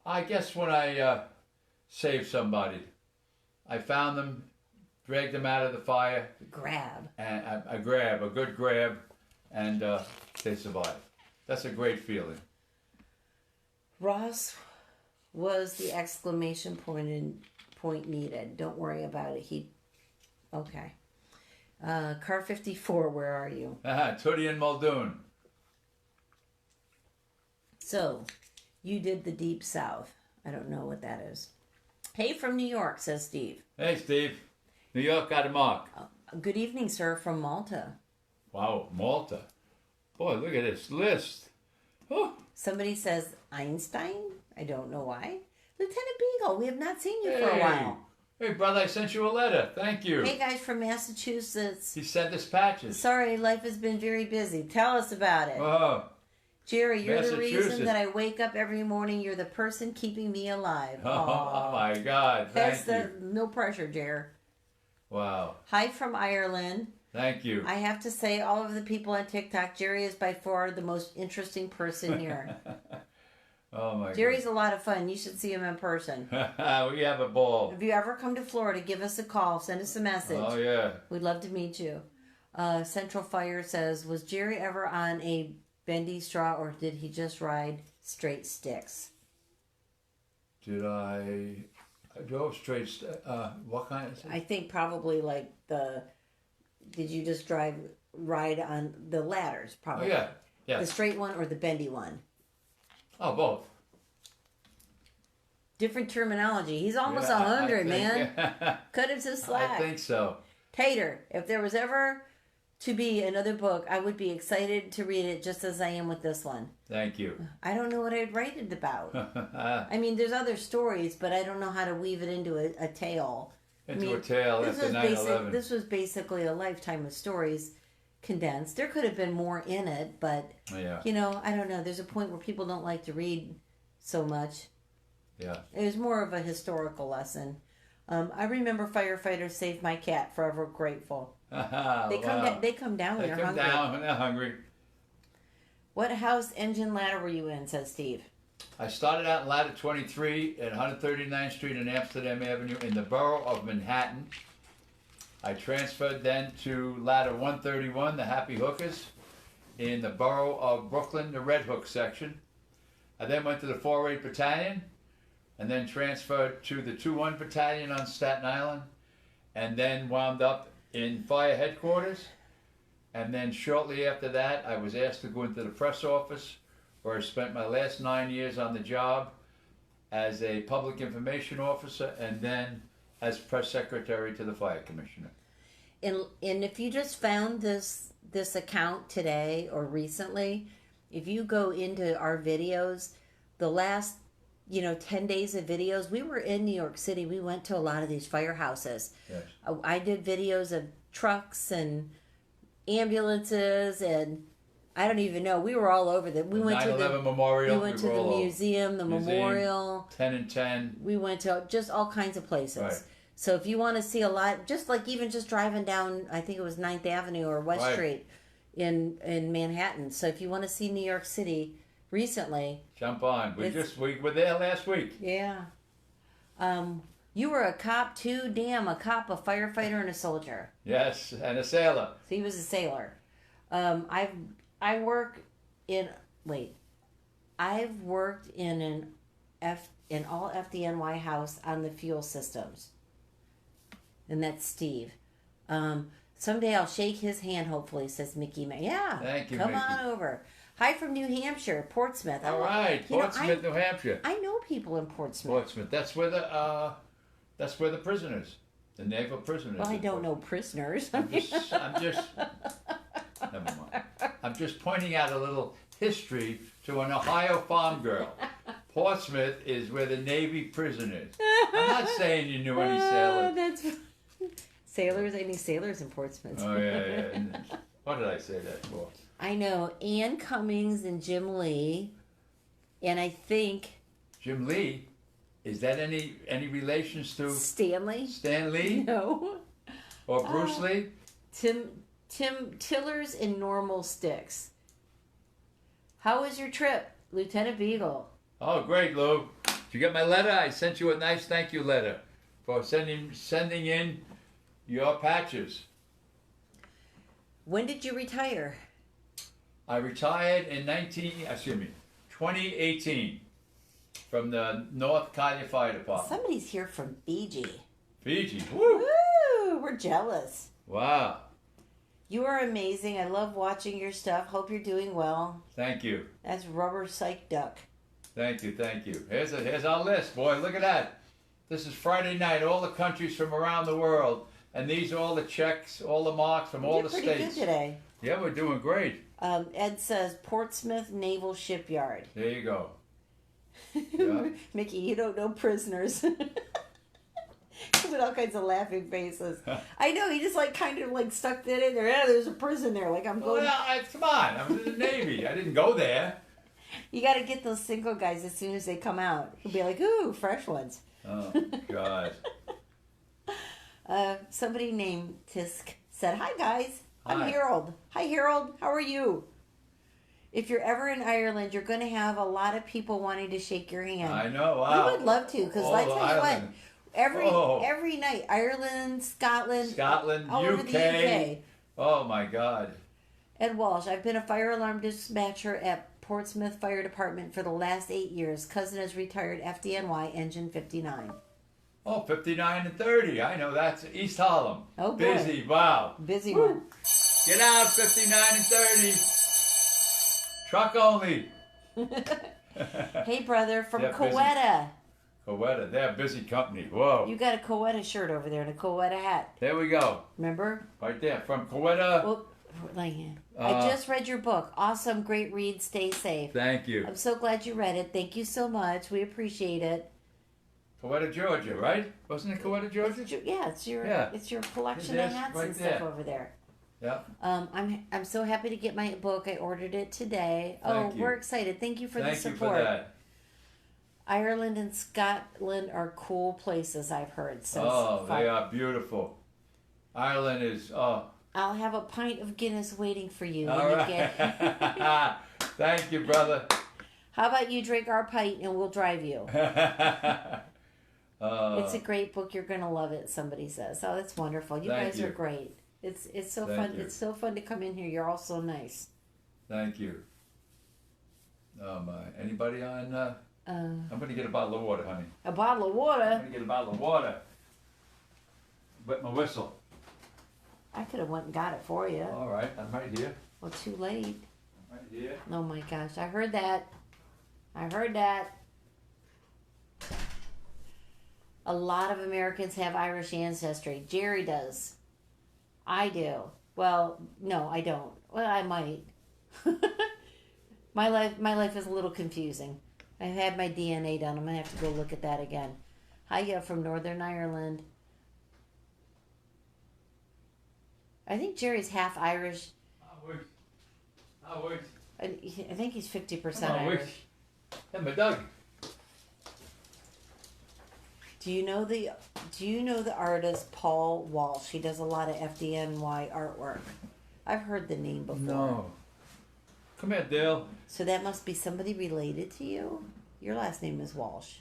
I guess when I saved somebody. I found them, dragged them out of the fire.
Grab.
And a good grab, and they survived. That's a great feeling.
Ross was the exclamation point needed. Don't worry about it. Okay. Car 54, where are you?
Tootie and Muldoon.
So, you did the Deep South. I don't know what that is. Hey, from New York, says Steve.
Hey, Steve. New York got a mark.
Good evening, sir, from Malta.
Wow, Malta. Boy, look at this list. Oh.
Somebody says Einstein. I don't know why. Lieutenant Beagle, we have not seen you for a while.
Hey, brother, I sent you a letter. Thank you.
Hey, guys from Massachusetts.
He sent us patches.
Sorry, life has been very busy. Tell us about it.
Oh.
Jerry, you're the reason that I wake up every morning. You're the person keeping me alive.
Oh my God. Thank you.
No pressure, Jerry.
Wow.
Hi from Ireland.
Thank you.
I have to say, all of the people on TikTok, Jerry is by far the most interesting person here.
Oh my God.
Jerry's a lot of fun. You should see him in person.
We have a ball.
If you ever come to Florida, give us a call. Send us a message.
Oh, yeah.
We'd love to meet you. Central Fire says, was Jerry ever on a bendy straw, or did he just ride straight sticks?
I drove straight. What kind of?
I think probably like did you just ride on the ladders? Probably.
Oh, yeah.
The straight one or the bendy one?
Oh, both.
Different terminology. He's almost 100, man. Cut him some slack.
I think so.
Tater, if there was ever to be another book, I would be excited to read it just as I am with this one.
Thank you.
I don't know what I'd write it about. I mean, there's other stories, but I don't know how to weave it into a tale.
A tale after 9/11.
This was basically a lifetime of stories. condensed. There could have been more in it, but
Yeah.
you know, I don't know. There's a point where people don't like to read so much.
Yeah.
It was more of a historical lesson. I remember firefighters saved my cat. Forever grateful. They come.
Wow.
They come down when
They
they're
come
hungry.
down when they're hungry.
What house, engine, ladder were you in? Says Steve.
I started out in ladder 23 at 139th Street and Amsterdam Avenue in the borough of Manhattan. I transferred then to ladder 131, the Happy Hookers, in the borough of Brooklyn, the Red Hook section. I then went to the 4-8 Battalion, and then transferred to the 2-1 Battalion on Staten Island, and then wound up in fire headquarters. And then shortly after that, I was asked to go into the press office, where I spent my last 9 years on the job as a public information officer, and then as press secretary to the fire commissioner.
And if you just found this account today or recently, if you go into our videos, the last 10 days of videos, we were in New York City. We went to a lot of these firehouses.
Yes.
I did videos of trucks and ambulances, and I don't even know. We were all over them. We went to the
memorial.
We went to the museum, the memorial.
10 and 10.
We went to just all kinds of places.
Right.
So if you want to see a lot, just like even just driving down, I think it was 9th Avenue or West
Right.
Street in Manhattan. So if you want to see New York City recently,
Jump on. We were there last week.
yeah. You were a cop too? Damn, a cop, a firefighter, and a soldier.
Yes, and a sailor.
So he was a sailor. I've worked in an all FDNY house on the fuel systems. And that's Steve. Someday I'll shake his hand, hopefully, says Mickey. Yeah.
Thank you,
Come
Mickey.
on over. Hi from New Hampshire, Portsmouth.
All right, Portsmouth, New Hampshire.
I know people in Portsmouth.
Portsmouth. That's where the prisoners, the naval prisoners.
Well, I
are.
don't know prisoners.
I'm just never mind. I'm just pointing out a little history to an Ohio farm girl. Portsmouth is where the Navy prison is. I'm not saying you knew any sailors.
That's sailors. Any sailors in Portsmouth?
Oh yeah. What did I say that for?
I know Ann Cummings and Jim Lee, and I think
Jim Lee. Is that any relations to
Stanley.
Stan Lee
No.
or Bruce Lee?
Tim Tillers and Normal Sticks. How was your trip, Lieutenant Beagle?
Oh, great, Lou. Did you get my letter? I sent you a nice thank you letter for sending in your patches.
When did you retire?
I retired in 2018 from the North Collier Fire Department.
Somebody's here from Fiji.
Fiji. Woo!
Woo! We're jealous.
Wow.
You are amazing. I love watching your stuff. Hope you're doing well.
Thank you.
That's Rubber Psych Duck.
Thank you. Here's our list, boy. Look at that. This is Friday night. All the countries from around the world. And these are all the checks, all the marks from all the
You're
states.
pretty good today.
Yeah, we're doing great.
Ed says Portsmouth Naval Shipyard.
There you go. Yeah.
Mickey, you don't know prisoners. With all kinds of laughing faces. I know, he just kind of stuck that in there. Yeah, there's a prison there. I'm going.
Well, come on. I'm in the Navy. I didn't go there.
You got to get those single guys as soon as they come out. He'll be like, ooh, fresh ones.
Oh, God.
Somebody named Tisk said, hi, guys. I'm
Hi.
Harold. Hi, Harold. How are you? If you're ever in Ireland, you're going to have a lot of people wanting to shake your hand.
I know. Wow.
We would love to, because I tell you what, every night, Ireland, Scotland, all over the UK.
Oh, my God.
Ed Walsh, I've been a fire alarm dispatcher at Portsmouth Fire Department for the last 8 years. Cousin is retired FDNY, engine 59.
Oh, 59 and 30. I know that's East Harlem.
Oh, boy.
Busy. Wow.
Busy
Woo.
one.
Get out, 59 and 30. Truck only.
Hey, brother, from
Yeah, busy.
Coweta.
Coweta. They're a busy company. Whoa.
You got a Coweta shirt over there and a Coweta hat.
There we go.
Remember?
Right there. From Coweta.
Well, I just read your book. Awesome, great read. Stay safe.
Thank you.
I'm so glad you read it. Thank you so much. We appreciate it.
Coweta, Georgia, right? Wasn't it Coweta, Georgia?
Yeah, it's your collection
Yes,
of hats
right
and stuff
there.
over there.
Yeah.
I'm so happy to get my book. I ordered it today.
Thank you.
We're excited. Thank you for the
Thank you
support.
for that.
Ireland and Scotland are cool places, I've heard.
They are beautiful. Ireland is,
I'll have a pint of Guinness waiting for you.
All
when
right.
you get...
Thank you, brother.
How about you drink our pint and we'll drive you? It's a great book. You're going to love it, somebody says. Oh, that's wonderful. You
Thank
guys
you.
are great. It's so
Thank
fun.
you.
It's so fun to come in here. You're all so nice.
Thank you. Oh, my. Anybody on? I'm going to get a bottle of water, honey.
A bottle of
I'm
water?
going to get a bottle of water. Wet my whistle.
I could have went and got it for you.
All right. I'm right here.
Well, too late.
I'm right here.
Oh my gosh. I heard that. A lot of Americans have Irish ancestry. Jerry does. I do. Well, no, I don't. Well, I might. My life is a little confusing. I had my DNA done. I'm gonna have to go look at that again. Hiya from Northern Ireland. I think Jerry's half Irish.
I wish.
I think he's 50%
I
Irish.
wish. Hey, my dog.
Do you know the artist Paul Walsh? He does a lot of FDNY artwork. I've heard the name before.
No. Come here, Dale.
So that must be somebody related to you? Your last name is Walsh.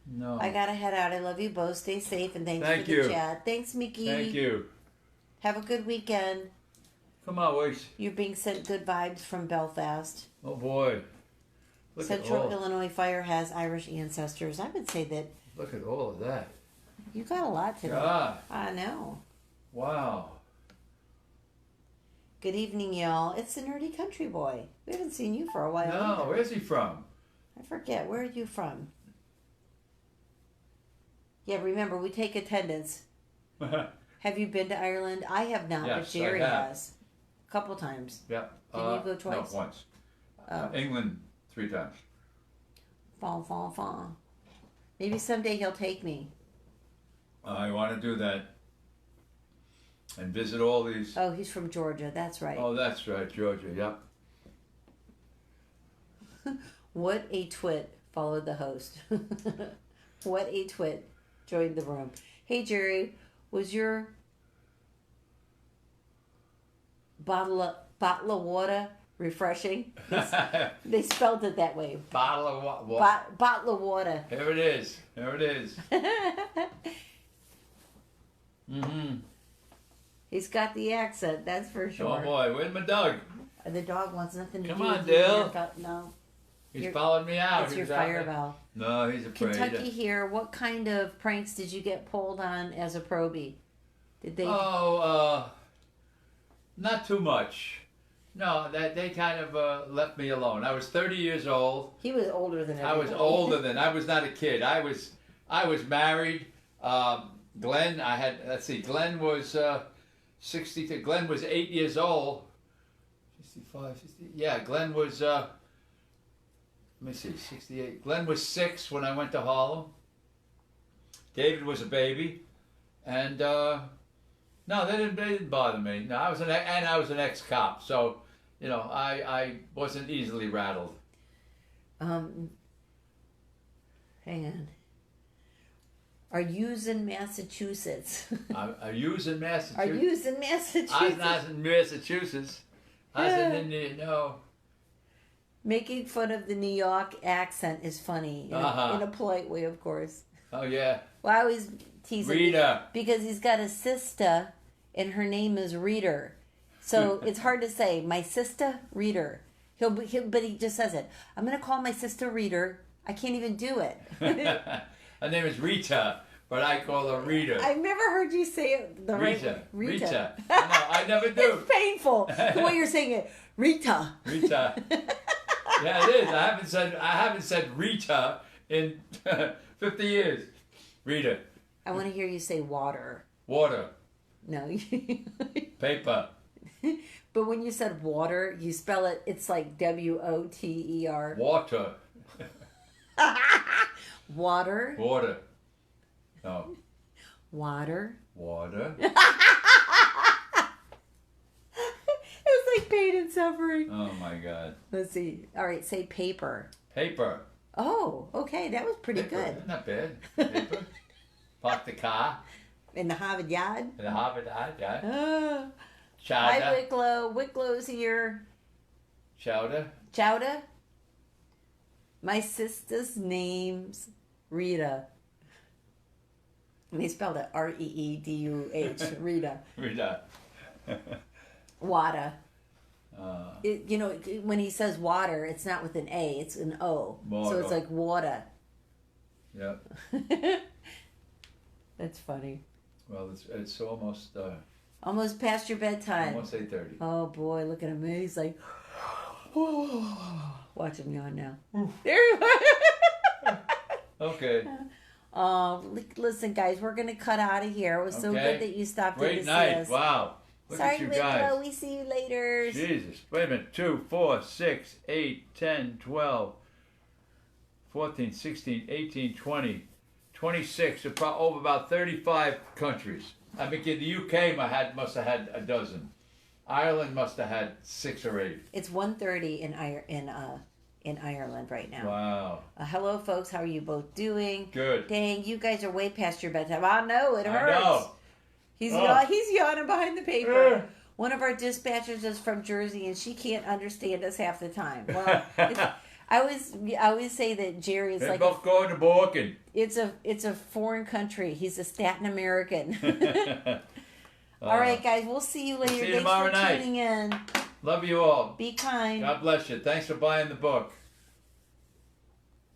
No.
I gotta head out. I love you both. Stay safe and thanks
Thank
for
you.
the chat. Thanks, Mickey.
Thank you.
Have a good weekend.
Come on, Wish.
You're being sent good vibes from Belfast.
Oh boy. Look
Central
at all.
Illinois Fire has Irish ancestors. I would say that
Look at all of that.
you got a lot today.
God.
I know.
Wow.
Good evening, y'all. It's the Nerdy Country Boy. We haven't seen you for a while.
No,
either.
where's he from?
I forget. Where are you from? Yeah, remember, we take attendance. Have you been to Ireland? I have not,
Yes,
but Jerry
I have.
has. A couple times.
Yeah.
Didn't you go twice?
No, once.
Oh.
England 3 times.
Fon, fon, fon. Maybe someday he'll take me.
I want to do that. And visit all these.
Oh, he's from Georgia. That's right.
Oh, that's right, Georgia. Yep.
What a twit followed the host. What a twit joined the room. Hey, Jerry, was your bottle of water refreshing? They spelled it that way.
Bottle of water.
Bottle of water.
Here it is. Here it is. Mm-hmm.
He's got the accent, that's for sure.
Oh boy, where's my dog?
The dog wants nothing to
Come
do
on,
with
Dale.
you. No,
He's following me out.
it's your
He's out
fire
there.
bell.
No, he's afraid.
Kentucky here, what kind of pranks did you get pulled on as a probie? Did they...
Not too much. No, they kind of left me alone. I was 30 years old.
He was older than everybody.
I was older than. I was not a kid. I was married. Glenn, Glenn was 62. Glenn was 8 years old. 65, 60. Yeah, Glenn was. Let me see, 68. Glenn was 6 when I went to Harlem. David was a baby, and no, they didn't bother me. No, I was an ex-cop, so you know I wasn't easily rattled.
Hang on. Are yous in Massachusetts?
Are you in Massachusetts?
Are yous in Massachusetts?
I was not in Massachusetts. I was in Indiana. No.
Making fun of the New York accent is funny. In a polite way, of course.
Oh, yeah.
Well, I always tease him
Rita.
because he's got a sister and her name is Reader. So it's hard to say, my sister Reader. But he just says it. I'm going to call my sister Reader. I can't even do it.
Her name is Rita, but I call her Rita.
I've never heard you say it the right way.
Rita. No, I never do.
It's painful the way you're saying it. Rita.
Rita. Yeah, it is. I haven't said Rita in 50 years. Rita.
I want to hear you say water.
Water.
No.
Paper.
But when you said water, you spell it, it's like W-O-T-E-R.
Water.
Water.
Water. No.
Water.
Water.
pain and suffering.
Oh my God.
Let's see. All right, say paper.
Paper.
Oh, okay, that was pretty
Paper.
good.
Not bad. Paper. Park the car.
In the Harvard Yard.
In the Harvard Yard, yeah.
Hi,
Chowder.
Wicklow. Wicklow's here.
Chowder.
Chowder. My sister's name's Rita. And they spelled it Reeduh. Rita.
Rita.
Water. When he says water, it's not with an A, it's an O.
Water.
So it's like water.
Yep.
That's funny.
Well, it's almost
Almost past your bedtime.
almost 8:30.
Oh boy, look at him. He's like, watch him yawn now. There he was.
Okay.
Listen, guys, we're gonna cut out of here. It was so
Okay.
good that you stopped in
Great
to
night.
see us.
Wow. Look
Sorry,
at you
Wicklow.
guys.
We see you later.
Jesus. Wait a minute. 2, 4, 6, 8, 10, 12, 14, 16, 18, 20, 26. Over about 35 countries. I think in the UK must have had a dozen. Ireland must have had 6 or 8.
It's 1:30 in Ireland right now.
Wow.
Hello, folks. How are you both doing?
Good.
Dang, you guys are way past your bedtime. I know it hurts.
I know.
He's yawning behind the paper. One of our dispatchers is from Jersey, and she can't understand us half the time. Well, I always say that Jerry is
They're
like
both going to Borken.
it's a foreign country. He's a Staten American. All right, guys. We'll see you later.
See you
Thanks
tomorrow
for
night.
tuning in.
Love you all.
Be kind.
God bless you. Thanks for buying the book.